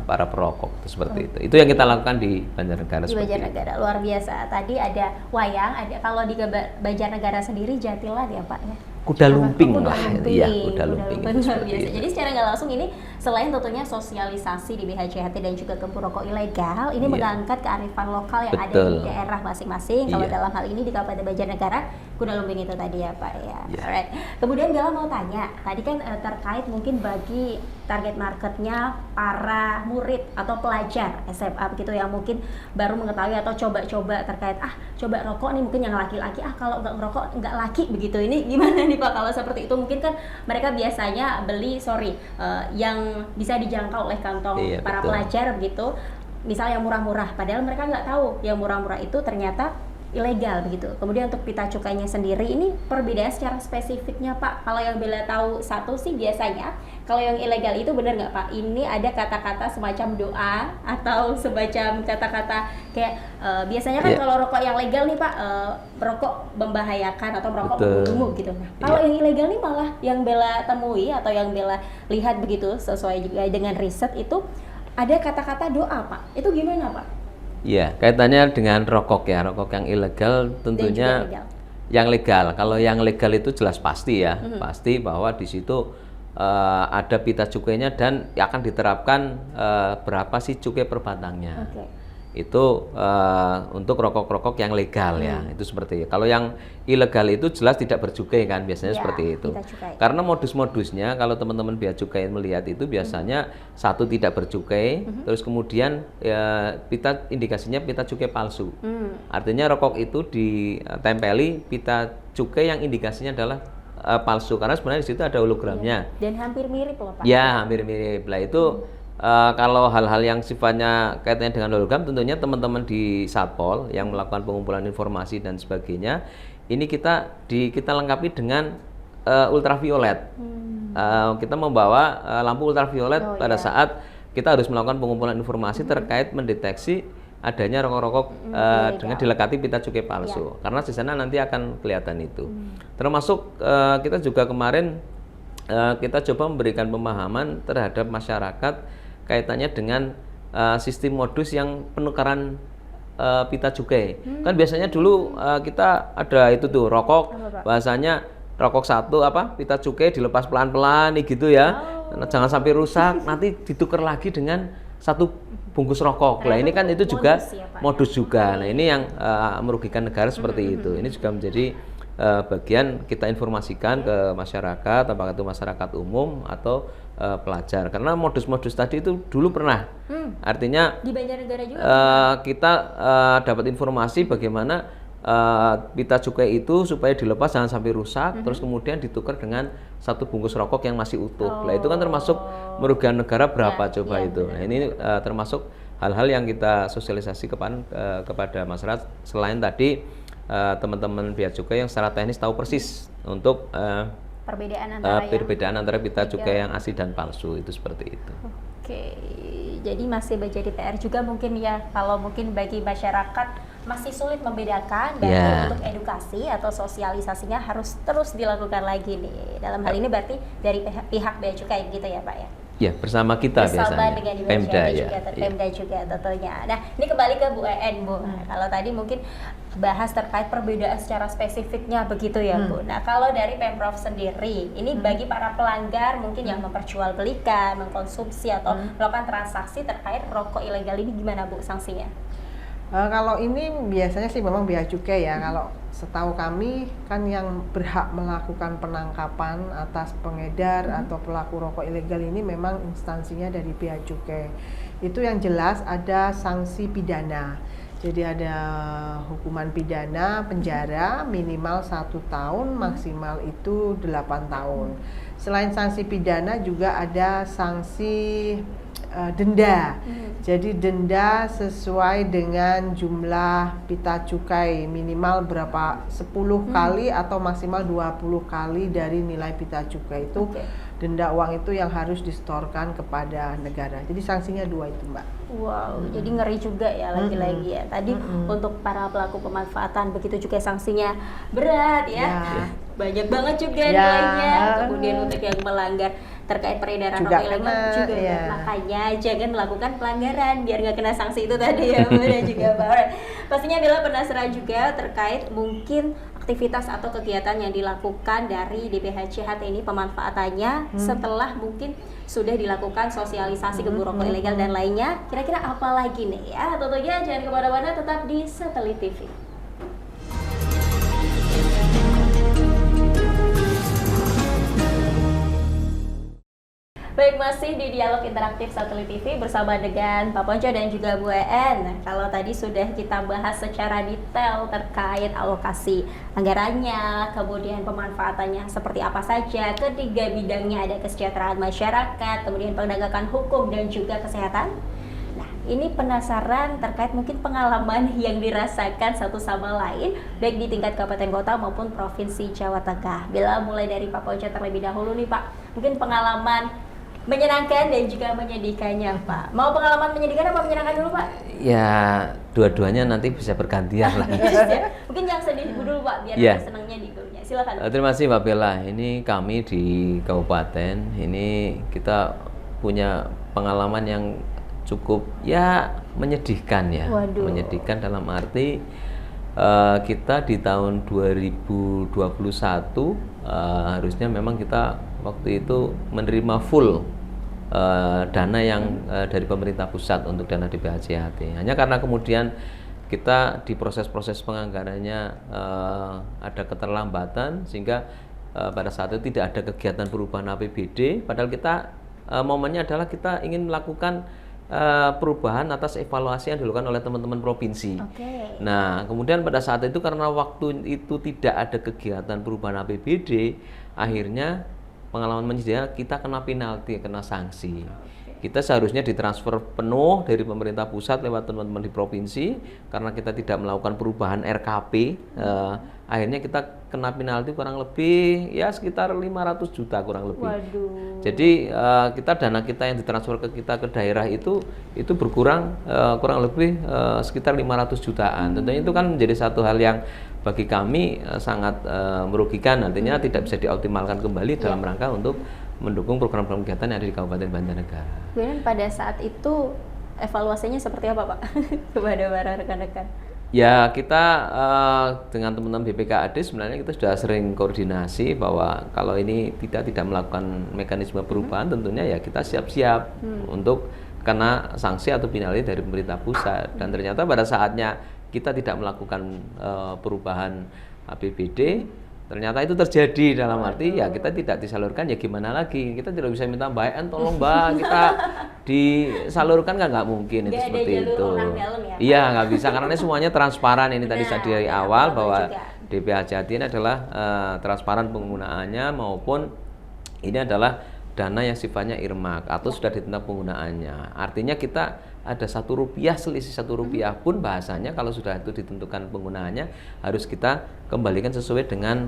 para perokok seperti itu. Itu yang kita lakukan di Banjarnegara. Di Banjarnegara luar biasa. Tadi ada wayang, ada kalau di Banjarnegara sendiri jatilan ya Pak ya. Kuda lumping lah, iya kuda lumping. Luar biasa. Jadi secara nggak langsung ini selain tentunya sosialisasi di BHCHT dan juga gembur rokok ilegal, ini mengangkat kearifan lokal yang ada di daerah masing-masing. Kalau dalam hal ini di Kabupaten Banjarnegara, kuda lumping itu tadi ya Pak ya. Alright. Kemudian Bella mau tanya, tadi kan terkait mungkin bagi target marketnya para murid atau pelajar SMA begitu yang mungkin baru mengetahui atau coba-coba terkait coba rokok nih mungkin yang laki-laki kalau nggak ngerokok nggak laki begitu, ini gimana nih Pak kalau seperti itu? Mungkin kan mereka biasanya beli yang bisa dijangkau oleh kantong para pelajar begitu, misal yang murah-murah, padahal mereka nggak tahu yang murah-murah itu ternyata ilegal begitu. Kemudian untuk pita cukainya sendiri ini perbedaan secara spesifiknya Pak. Kalau yang Bella tahu satu sih biasanya kalau yang ilegal itu benar nggak Pak? Ini ada kata-kata semacam doa atau semacam kata-kata kayak biasanya kan kalau rokok yang legal nih Pak, merokok membahayakan atau merokok membunuh gitu. Nah, kalau yang ilegal nih malah yang Bella temui atau yang Bella lihat begitu sesuai juga dengan riset itu ada kata-kata doa Pak. Itu gimana Pak? Iya, kaitannya dengan rokok ya, rokok yang ilegal tentunya yang legal. Kalau yang legal itu jelas pasti ya, pasti bahwa di situ ada pita cukainya dan akan diterapkan berapa sih cukai per batangnya. Itu untuk rokok-rokok yang legal ya, itu seperti itu. Kalau yang ilegal itu jelas tidak bercukai kan, biasanya seperti itu. Karena modus-modusnya kalau teman-teman bea cukai melihat itu biasanya satu tidak bercukai, terus kemudian indikasinya pita cukai palsu. Artinya rokok itu ditempeli pita cukai yang indikasinya adalah palsu, karena sebenarnya di situ ada hologramnya. Dan hampir mirip loh Pak. Ya, hampir mirip. Lah itu kalau hal-hal yang sifatnya kaitannya dengan hologram, tentunya teman-teman di Satpol yang melakukan pengumpulan informasi dan sebagainya, ini kita lengkapi dengan ultraviolet. Kita membawa lampu ultraviolet pada saat kita harus melakukan pengumpulan informasi terkait mendeteksi adanya rokok-rokok dengan dilekati pita cukai palsu, karena di sana nanti akan kelihatan itu. Termasuk kita juga kemarin kita coba memberikan pemahaman terhadap masyarakat kaitannya dengan sistem modus yang penukaran pita cukai. Kan biasanya dulu kita ada itu tuh rokok, bahasanya rokok satu pita cukai dilepas pelan-pelan gitu ya. Jangan sampai rusak, nanti ditukar lagi dengan satu bungkus rokok. Nah, ini kan itu juga modus juga. Nah, ini yang merugikan negara seperti itu. Ini juga menjadi bagian kita informasikan ke masyarakat, apakah itu masyarakat umum atau pelajar. Karena modus-modus tadi itu dulu pernah. Artinya Di Banjarnegara juga. kita dapat informasi bagaimana pita cukai itu supaya dilepas jangan sampai rusak, terus kemudian ditukar dengan satu bungkus rokok yang masih utuh. Nah, itu kan termasuk merugikan negara berapa coba itu. Nah, ini termasuk hal-hal yang kita sosialisasi kepada masyarakat. Selain tadi teman-teman bea cukai yang secara teknis tahu persis untuk perbedaan antara pita cukai yang asli dan palsu itu seperti itu. Oke, jadi masih menjadi PR juga mungkin ya, kalau mungkin bagi masyarakat masih sulit membedakan, berarti untuk edukasi atau sosialisasinya harus terus dilakukan lagi nih. Dalam hal ini berarti dari pihak bea cukai gitu ya Pak ya? Ya, bersama kita bersama biasanya. dengan Pemda juga, Pemda juga tentunya. Nah, ini kembali ke Bu En, Bu. Kalau tadi mungkin bahas terkait perbedaan secara spesifiknya begitu ya, Bu. Nah, kalau dari Pemprov sendiri, ini bagi para pelanggar mungkin yang memperjualbelikan, mengkonsumsi atau melakukan transaksi terkait rokok ilegal ini gimana, Bu, sanksinya? Kalau ini biasanya sih memang bea cukai ya. Kalau setahu kami kan yang berhak melakukan penangkapan atas pengedar atau pelaku rokok ilegal ini memang instansinya dari bea cukai. Itu yang jelas ada sanksi pidana. Jadi ada hukuman pidana penjara minimal 1 tahun, maksimal itu 8 tahun. Selain sanksi pidana juga ada sanksi denda. Jadi denda sesuai dengan jumlah pita cukai, minimal berapa 10 kali atau maksimal 20 kali dari nilai pita cukai itu. Denda uang itu yang harus disetorkan kepada negara. Jadi sanksinya 2 itu, Mbak. Wow, jadi ngeri juga ya lagi-lagi ya. Tadi untuk para pelaku pemanfaatan begitu juga sanksinya berat ya. Banyak banget juga nilainya. Kemudian untuk yang melanggar terkait peredaran rokok ilegal juga makanya jangan melakukan pelanggaran biar nggak kena sanksi itu tadi ya Bu dan juga Pak. Pastinya Bella penasaran juga terkait mungkin aktivitas atau kegiatan yang dilakukan dari DBHC-HT ini pemanfaatannya setelah mungkin sudah dilakukan sosialisasi ke rokok ilegal dan lainnya, kira-kira apa lagi nih ya? Tentunya jangan kemana-mana, tetap di Satelit TV. Baik, masih di Dialog Interaktif Satelit TV bersama dengan Pak Ponco dan juga Bu En. Kalau tadi sudah kita bahas secara detail terkait alokasi anggarannya, kemudian pemanfaatannya seperti apa saja, ketiga bidangnya ada kesejahteraan masyarakat, kemudian penegakan hukum dan juga kesehatan. Nah, ini penasaran terkait mungkin pengalaman yang dirasakan satu sama lain, baik di tingkat kabupaten kota maupun provinsi Jawa Tengah. Bila mulai dari Pak Ponco terlebih dahulu nih Pak, mungkin pengalaman menyenangkan dan juga menyedihkannya Pak. Mau pengalaman menyedihkan apa menyenangkan dulu Pak? Ya, dua-duanya nanti bisa bergantian lah. Mungkin yang sedih dulu Pak, biar senangnya di dulunya. Silakan. Terima kasih Mbak Bella. Ini kami di kabupaten, ini kita punya pengalaman yang cukup ya menyedihkan ya. Waduh. Menyedihkan dalam arti kita di tahun 2021 harusnya memang kita waktu itu menerima full dana yang dari pemerintah pusat untuk dana DBHC-HT. Hanya karena kemudian kita di proses-proses penganggarannya ada keterlambatan sehingga pada saat itu tidak ada kegiatan perubahan APBD, padahal kita momennya adalah kita ingin melakukan perubahan atas evaluasi yang dilakukan oleh teman-teman provinsi. Nah, kemudian pada saat itu karena waktu itu tidak ada kegiatan perubahan APBD, akhirnya pengalaman menyedihkan kita kena penalti, kena sanksi. Kita seharusnya ditransfer penuh dari pemerintah pusat lewat teman-teman di provinsi karena kita tidak melakukan perubahan RKP. Akhirnya kita kena penalti kurang lebih ya sekitar 500 juta kurang lebih. Waduh. Jadi dana kita yang ditransfer ke kita ke daerah itu berkurang kurang lebih sekitar 500 jutaan. Tentunya itu kan menjadi satu hal yang bagi kami sangat merugikan, nantinya tidak bisa dioptimalkan kembali dalam rangka untuk mendukung program-program kegiatan yang ada di Kabupaten Banjarnegara. Kemudian pada saat itu evaluasinya seperti apa Pak kepada para rekan-rekan? Ya, kita dengan teman-teman BPKAD sebenarnya kita sudah sering koordinasi bahwa kalau ini tidak melakukan mekanisme perubahan, tentunya ya kita siap-siap untuk kena sanksi atau penalti dari pemerintah pusat. Dan ternyata pada saatnya kita tidak melakukan perubahan APBD, ternyata itu terjadi dalam arti ya kita tidak disalurkan, ya gimana lagi, kita tidak bisa minta Mbak En tolong Mbak kita disalurkan, kan nggak mungkin itu Nggak ada seperti jalur itu. orang dalam ya, Pak? Iya, nggak bisa karena ini semuanya transparan. Ini tadi Benar, dari benar, awal betul bahwa juga. DPHJT ini adalah transparan penggunaannya maupun ini adalah dana yang sifatnya earmark atau sudah ditentukan penggunaannya. Artinya kita ada Rp1, selisih Rp1 pun bahasanya kalau sudah itu ditentukan penggunaannya harus kita kembalikan sesuai dengan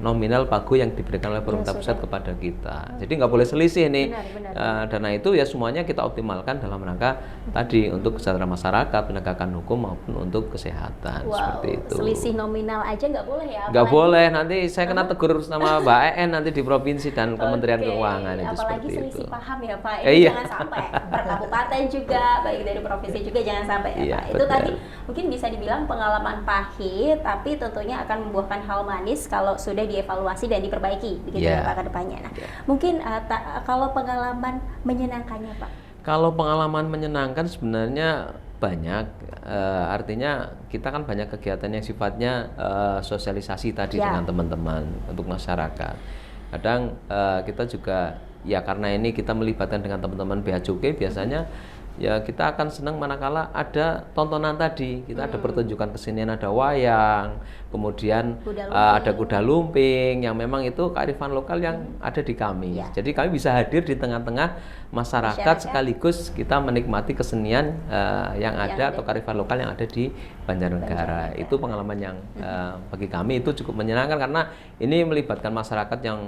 nominal pagu yang diberikan oleh pemerintah pusat kepada kita. Jadi nggak boleh selisih nih. Benar. Dana itu ya semuanya kita optimalkan dalam rangka tadi untuk kesejahteraan masyarakat, penegakan hukum maupun untuk kesehatan. Seperti itu. Selisih nominal aja nggak boleh ya? Nggak Apalagi- boleh, nanti saya kena tegur sama Mbak En nanti di provinsi dan Kementerian Oke, Keuangan itu apalagi seperti itu. selisih paham ya Pak, Eh, ini iya. jangan sampai per kabupaten juga, baik dari provinsi juga jangan sampai ya Iya, Pak. Itu betul. tadi mungkin bisa dibilang pengalaman pahit, tapi tentunya akan membuahkan hal manis kalau sudah dievaluasi dan diperbaiki begitu ya Iya. Pak ke depannya. Nah, mungkin kalau pengalaman menyenangkannya Pak. Kalau pengalaman menyenangkan sebenarnya banyak, artinya kita kan banyak kegiatan yang sifatnya sosialisasi tadi Ya. dengan teman-teman untuk masyarakat. Kadang kita juga ya karena ini kita melibatkan dengan teman-teman Bea Cukai biasanya ya kita akan senang manakala ada tontonan tadi, kita ada pertunjukan kesenian, ada wayang, kemudian Kuda ada kuda lumping yang memang itu kearifan lokal yang ada di kami. Ya. Jadi kami bisa hadir di tengah-tengah masyarakat sekaligus kita menikmati kesenian yang ada atau kearifan lokal yang ada di Banjarnegara. Itu pengalaman yang bagi kami itu cukup menyenangkan karena ini melibatkan masyarakat yang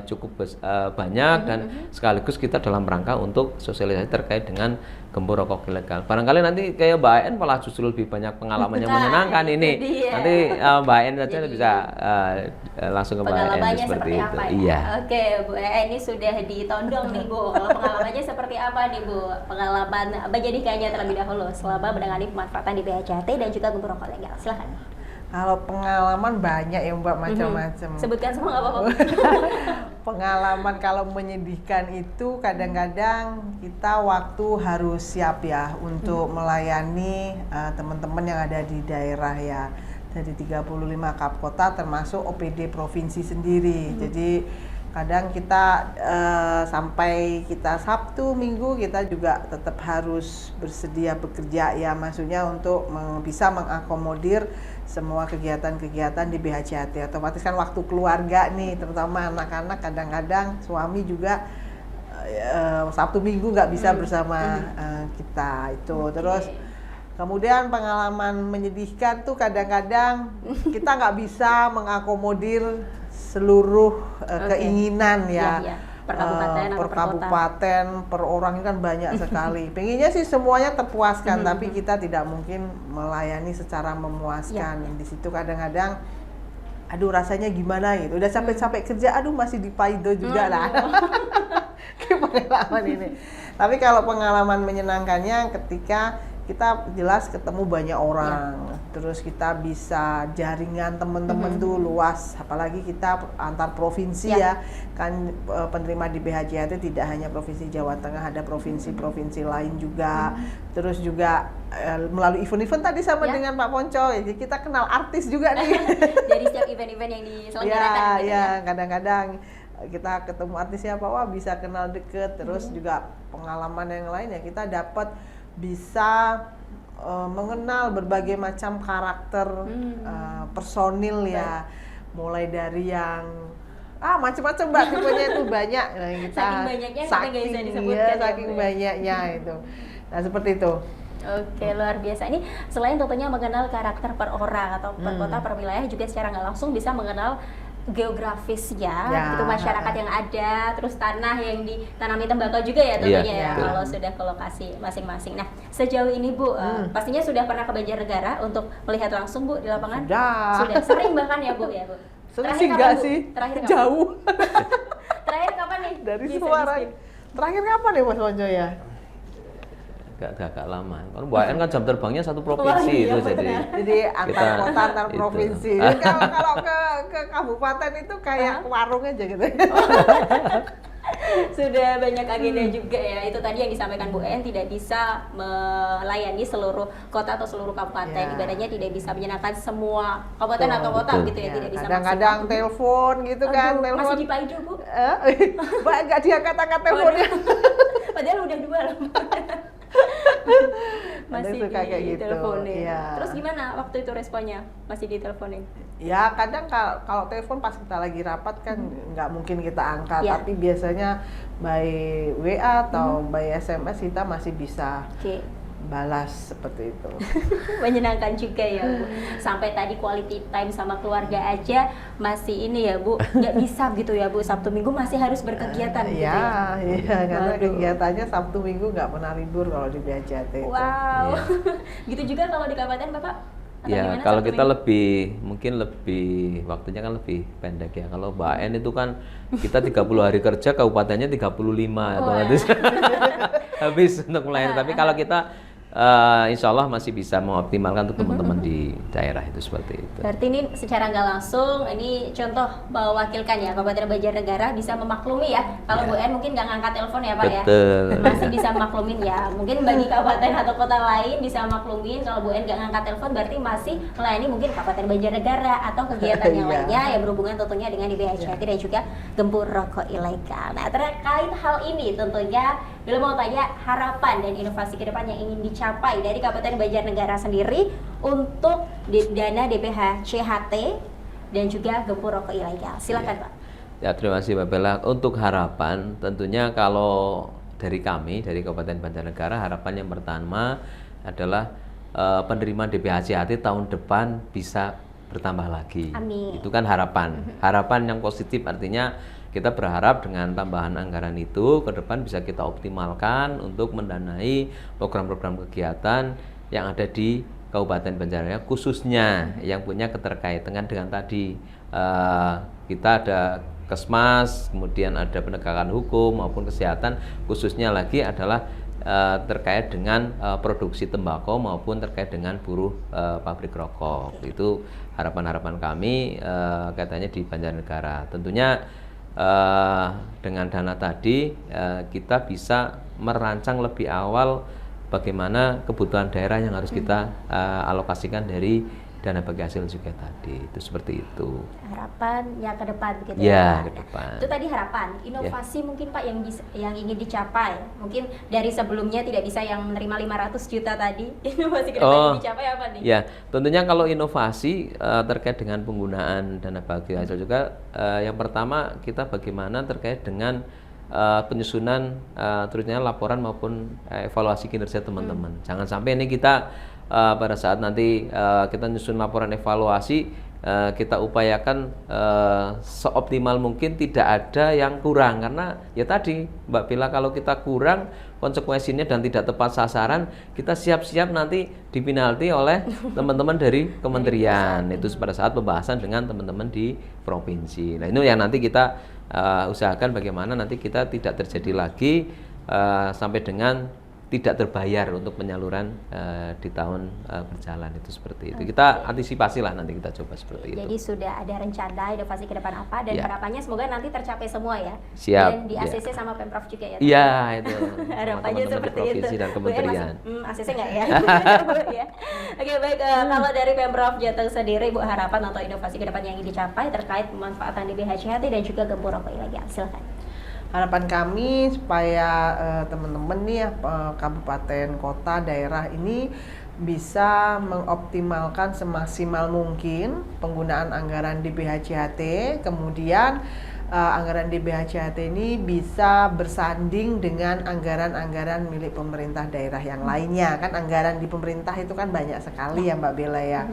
cukup banyak dan sekaligus kita dalam rangka untuk sosialisasi terkait dengan gembur rokok ilegal. Barangkali nanti kayak Mbak En malah justru lebih banyak pengalaman yang Nah, menyenangkan itu ini. dia. Nanti Mbak En saja Jadi, bisa langsung ke Mbak En Pengalamannya seperti itu. apa ya? Iya. Oke, Bu ini sudah ditondong nih Bu. Kalau pengalamannya seperti apa nih Bu? Pengalaman menjadikannya terlebih dahulu selama menangani pemanfaatan di BHJT dan juga gembur rokok legal. Silakan. Kalau pengalaman banyak ya Mbak, macam-macam. Sebutkan semua nggak apa-apa. Pengalaman kalau menyedihkan itu kadang-kadang kita waktu harus siap ya untuk melayani teman-teman yang ada di daerah ya, dari 35 kap kota termasuk OPD provinsi sendiri. Jadi kadang kita sampai kita Sabtu Minggu kita juga tetap harus bersedia bekerja ya, maksudnya untuk bisa mengakomodir semua kegiatan-kegiatan di BHJT. Otomatis kan waktu keluarga nih, terutama anak-anak, kadang-kadang suami juga Sabtu Minggu nggak bisa bersama kita itu. Terus kemudian pengalaman menyedihkan tuh kadang-kadang kita nggak bisa mengakomodir seluruh keinginan ya. Iya. Per kabupaten atau per per kota. kabupaten, per orang ini kan banyak sekali. Pengennya sih semuanya terpuaskan, tapi kita tidak mungkin melayani secara memuaskan. Di situ kadang-kadang, aduh rasanya gimana gitu. Udah sampai kerja, aduh masih dipaido juga lah. Pengalaman ini. Tapi kalau pengalaman menyenangkannya ketika kita jelas ketemu banyak orang, terus kita bisa jaringan teman-teman tuh luas, apalagi kita antar provinsi ya, kan penerima di BHJT tidak hanya provinsi Jawa Tengah, ada provinsi-provinsi lain juga, terus juga melalui event-event tadi sama dengan Pak Ponco, jadi kita kenal artis juga nih. Dari setiap event-event yang diselenggarakan gitu ya, kadang-kadang kita ketemu artis siapa, wah bisa kenal deket, terus juga pengalaman yang lain ya kita dapat bisa mengenal berbagai macam karakter personil ya, mulai dari yang macam-macam Mbak, tipenya itu banyak. Nah, kita Saking banyaknya sampai nggak bisa disebutkan ya, saking Bu, ya. banyaknya itu. Nah seperti itu. Oke, luar biasa. Ini selain tentunya mengenal karakter per orang atau per kota, per wilayah, juga secara nggak langsung bisa mengenal geografisnya, itu masyarakat yang ada, terus tanah yang ditanami tembakau juga ya tentunya ya, betul. kalau sudah ke lokasi masing-masing. Nah, sejauh ini Bu, pastinya sudah pernah ke Banjarnegara untuk melihat langsung Bu di lapangan? Sudah. Sering bahkan ya Bu ya Bu? Sering Terakhir sih kapan, enggak Bu? sih, Terakhir kapan? jauh. Terakhir kapan nih? Dari Bisa suara. di-skip. Terakhir kapan ya Mas Ponco ya? Agak lama. Kan Mbak En kan jam terbangnya satu provinsi iya, itu benar. jadi. Jadi antar Kita- kota, antar itu. provinsi. Kalau ke kabupaten itu kayak warung aja gitu. Sudah banyak agenda juga ya. Itu tadi yang disampaikan Bu En, tidak bisa melayani seluruh kota atau seluruh kabupaten. Ya. Ibaratnya tidak bisa menyenangkan semua kabupaten Betul, atau kota betul. gitu ya, Ya, tidak bisa kadang-kadang maksimal. telepon gitu kan, Aduh, telepon. masih dipaidu Bu. Mbak nggak diangkat-angkat teleponnya. Padahal udah dua loh. Masih suka kayak gitu, diteleponin. iya. Terus gimana waktu itu responnya? Masih diteleponin? Ya kadang kalau telepon pas kita lagi rapat kan nggak mungkin kita angkat, Ya. tapi biasanya by WA atau by SMS kita masih bisa Oke. balas seperti itu. Menyenangkan juga ya Bu. Sampai tadi quality time sama keluarga aja masih ini ya Bu, nggak bisa gitu ya Bu, Sabtu Minggu masih harus berkegiatan gitu ya. Iya, karena Waduh. kegiatannya Sabtu Minggu nggak pernah libur kalau di BHJAT itu. Wow. Iya. Gitu juga kalau di kabupaten Bapak? Atau Ya, gimana kalau Sabtu kita Minggu? mungkin lebih waktunya kan lebih pendek ya. Kalau Mbak En itu kan kita 30 hari kerja, kabupatennya 35 otomatis habis untuk melayani. Tapi kalau kita insya Allah masih bisa mengoptimalkan untuk teman-teman di daerah itu seperti itu. Berarti ini secara nggak langsung, ini contoh mewakilkan ya Kabupaten Banjarnegara bisa memaklumi ya. Kalau Bu En mungkin nggak ngangkat telepon ya Pak ya. Betul. Masih bisa maklumin ya. Mungkin bagi kabupaten atau kota lain bisa maklumin kalau Bu En nggak ngangkat telepon berarti masih melayani mungkin Kabupaten Banjarnegara atau kegiatan yang Iya. lainnya yang berhubungan tentunya dengan DBHJAT dan juga gempur rokok ilegal. Nah terkait hal ini tentunya Bila mau tanya harapan dan inovasi ke depan yang ingin dicapai dari Kabupaten Banjarnegara sendiri untuk dana DPH CHT dan juga gempur rokok ilegal. Silakan Pak. Ya, terima kasih Mbak Bella. Untuk harapan tentunya kalau dari kami dari Kabupaten Banjarnegara, harapan yang pertama adalah penerimaan DPH CHT tahun depan bisa bertambah lagi. Amin. Itu kan harapan. Harapan yang positif artinya kita berharap dengan tambahan anggaran itu ke depan bisa kita optimalkan untuk mendanai program-program kegiatan yang ada di Kabupaten Banjarnegara, khususnya yang punya keterkaitan dengan tadi kita ada Kesmas, kemudian ada penegakan hukum maupun kesehatan, khususnya lagi adalah terkait dengan produksi tembakau maupun terkait dengan buruh pabrik rokok. Itu harapan-harapan kami katanya di Banjarnegara. Tentunya dengan dana tadi kita bisa merancang lebih awal bagaimana kebutuhan daerah yang harus kita alokasikan dari dana bagi hasil juga tadi. Itu seperti itu. Harapan yang ke depan begitu Ya, Pak. ke depan. Itu tadi harapan. Inovasi mungkin Pak yang ingin dicapai. Mungkin dari sebelumnya tidak bisa yang menerima 500 juta tadi. Inovasi ke depan yang dicapai apa nih? Ya, tentunya kalau inovasi terkait dengan penggunaan dana bagi hasil juga yang pertama kita bagaimana terkait dengan penyusunan terusnya laporan maupun evaluasi kinerja teman-teman. Jangan sampai ini kita pada saat nanti kita nyusun laporan evaluasi kita upayakan seoptimal mungkin tidak ada yang kurang, karena ya tadi Mbak Bila, kalau kita kurang konsekuensinya dan tidak tepat sasaran, kita siap-siap nanti dipinalti oleh teman-teman dari kementerian itu pada saat pembahasan dengan teman-teman di provinsi. Nah itu yang nanti kita usahakan bagaimana nanti kita tidak terjadi lagi sampai dengan tidak terbayar untuk penyaluran di tahun berjalan itu seperti itu. Kita antisipasi lah, nanti kita coba seperti itu. Jadi sudah ada rencana inovasi ke depan apa dan Ya. harapannya semoga nanti tercapai semua ya. Siap, Dan di ya. ACC sama Pemprov juga ya. Iya itu. Harapannya teman-teman di seperti itu. provinsi dan Bu, kementerian. ACC nggak ya? Bu, ya. Oke baik, kalau dari Pemprov Jateng sendiri Bu, harapan atau inovasi ke depan yang ingin dicapai terkait pemanfaatan DPH CHT dan juga gempur rokok ilegal. Silakan. Harapan kami supaya teman-teman nih ya, kabupaten, kota, daerah ini bisa mengoptimalkan semaksimal mungkin penggunaan anggaran DPH-CHT, kemudian anggaran DPH-CHT ini bisa bersanding dengan anggaran-anggaran milik pemerintah daerah yang lainnya. Kan anggaran di pemerintah itu kan banyak sekali ya Mbak Bella ya.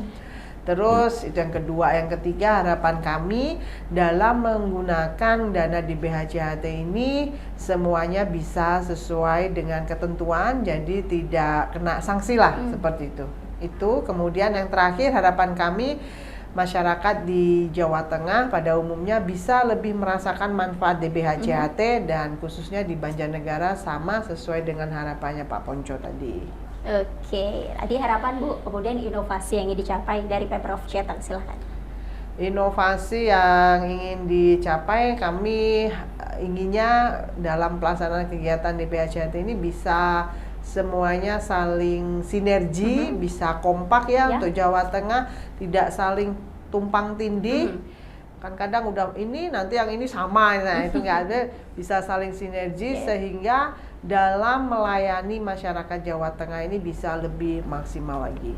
Terus itu yang kedua, yang ketiga harapan kami dalam menggunakan dana DPH-CHT ini semuanya bisa sesuai dengan ketentuan, jadi tidak kena sanksi lah seperti itu. Itu kemudian yang terakhir harapan kami masyarakat di Jawa Tengah pada umumnya bisa lebih merasakan manfaat DPH-CHT dan khususnya di Banjarnegara sama sesuai dengan harapannya Pak Ponco tadi. Oke, tadi harapan Bu, kemudian inovasi yang ingin dicapai dari Pemprov Jateng, silakan. Inovasi yang ingin dicapai kami inginnya dalam pelaksanaan kegiatan DPHCHT ini bisa semuanya saling sinergi, bisa kompak ya, untuk Jawa Tengah, tidak saling tumpang tindih. Kan kadang udah ini nanti yang ini sama, nah itu nggak ada, bisa saling sinergi sehingga dalam melayani masyarakat Jawa Tengah ini bisa lebih maksimal lagi.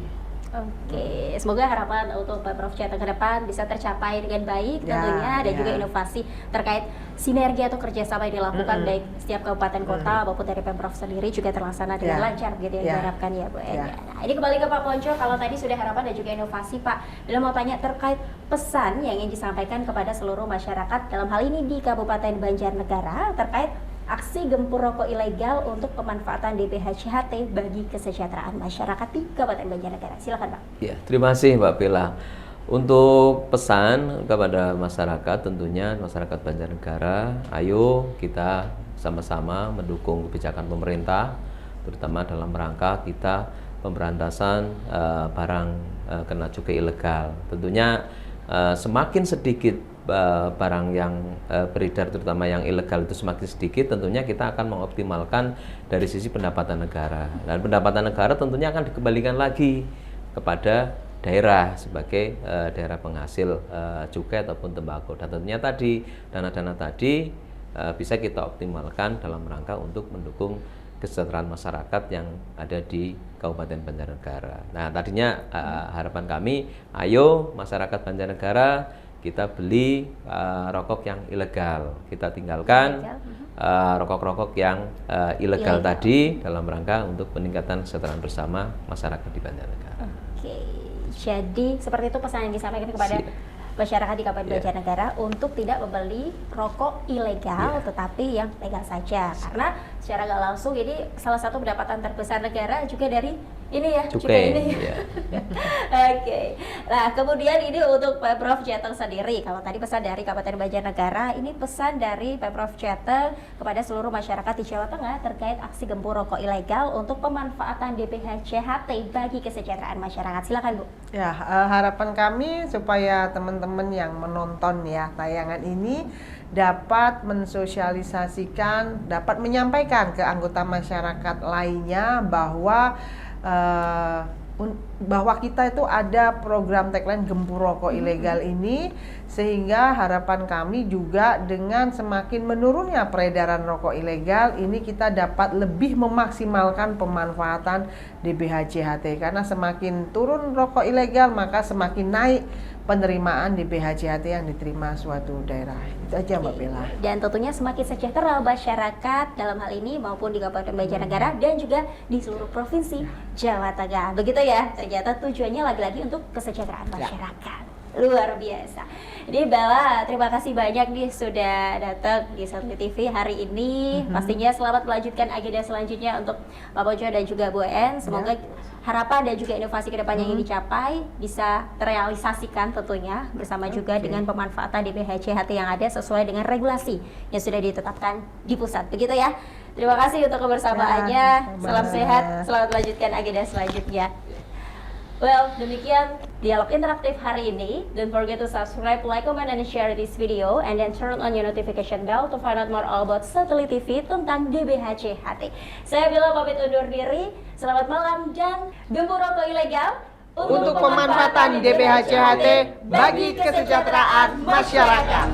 Oke, semoga harapan untuk Pemprov Jateng ke depan bisa tercapai dengan baik tentunya, dan juga inovasi terkait sinergi atau kerjasama yang dilakukan baik setiap kabupaten kota maupun dari Pemprov sendiri juga terlaksana dengan lancar begitu yang diharapkan ya Bu. Nah, ini kembali ke Pak Ponco, kalau tadi sudah harapan dan juga inovasi Pak, Bella mau tanya terkait pesan yang ingin disampaikan kepada seluruh masyarakat dalam hal ini di Kabupaten Banjarnegara terkait aksi gempur rokok ilegal untuk pemanfaatan DPHCHT bagi kesejahteraan masyarakat di Kabupaten Banjarnegara. Silakan Pak. Ya, terima kasih Mbak Bella. Untuk pesan kepada masyarakat, tentunya masyarakat Banjarnegara, ayo kita sama-sama mendukung kebijakan pemerintah, terutama dalam rangka kita pemberantasan barang kena cukai ilegal. Tentunya semakin sedikit barang yang beredar, terutama yang ilegal itu semakin sedikit, tentunya kita akan mengoptimalkan dari sisi pendapatan negara. Dan pendapatan negara tentunya akan dikembalikan lagi kepada daerah sebagai daerah penghasil cukai ataupun tembakau. Dan tentunya tadi dana-dana tadi bisa kita optimalkan dalam rangka untuk mendukung kesejahteraan masyarakat yang ada di Kabupaten Banjarnegara. Nah, tadinya harapan kami, ayo masyarakat Banjarnegara kita beli rokok yang ilegal, kita tinggalkan rokok-rokok yang ilegal tadi dalam rangka untuk peningkatan kesejahteraan bersama masyarakat di Banjarnegara. Oke, jadi seperti itu pesan yang disampaikan kepada masyarakat di Kabupaten Banjarnegara untuk tidak membeli rokok ilegal, tetapi yang legal saja, karena secara nggak langsung ini salah satu pendapatan terbesar negara juga dari ini ya, cukai ini. Oke. Nah, kemudian ini untuk Pemprov Jateng sendiri. Kalau tadi pesan dari Kabupaten Banjarnegara, ini pesan dari Pemprov Jateng kepada seluruh masyarakat di Jawa Tengah terkait aksi gempur rokok ilegal untuk pemanfaatan DPHCHT bagi kesejahteraan masyarakat. Silakan Bu. Ya, harapan kami supaya teman-teman yang menonton ya tayangan ini dapat mensosialisasikan, dapat menyampaikan ke anggota masyarakat lainnya bahwa kita itu ada program tagline gempur rokok ilegal ini, sehingga harapan kami juga dengan semakin menurunnya peredaran rokok ilegal ini kita dapat lebih memaksimalkan pemanfaatan DPHCHT, karena semakin turun rokok ilegal maka semakin naik penerimaan DPHCHT yang diterima suatu daerah. Itu aja Mbak Bella. Dan tentunya semakin sejahtera masyarakat dalam hal ini maupun di Kabupaten Banjarnegara dan juga di seluruh provinsi Jawa Tengah. Begitu ya, ternyata tujuannya lagi-lagi untuk kesejahteraan masyarakat. Luar biasa. Jadi Bella, terima kasih banyak nih sudah datang di Satelit TV hari ini. Pastinya selamat melanjutkan agenda selanjutnya untuk Pak Ponco dan juga Bu En. Semoga harapan dan juga inovasi kedepannya yang dicapai bisa terrealisasikan tentunya bersama juga dengan pemanfaatan DPHCHT yang ada sesuai dengan regulasi yang sudah ditetapkan di pusat. Begitu ya. Terima kasih untuk kebersamaannya. Salam sehat. Selamat melanjutkan agenda selanjutnya. Well, demikian dialog interaktif hari ini. Don't forget to subscribe, like, comment, and share this video, and then turn on your notification bell to find out more all about Satelit TV tentang DPHCHT. Saya Bella pamit undur diri. Selamat malam dan gempur rokok ilegal untuk pemanfaatan DPHCHT bagi kesejahteraan masyarakat.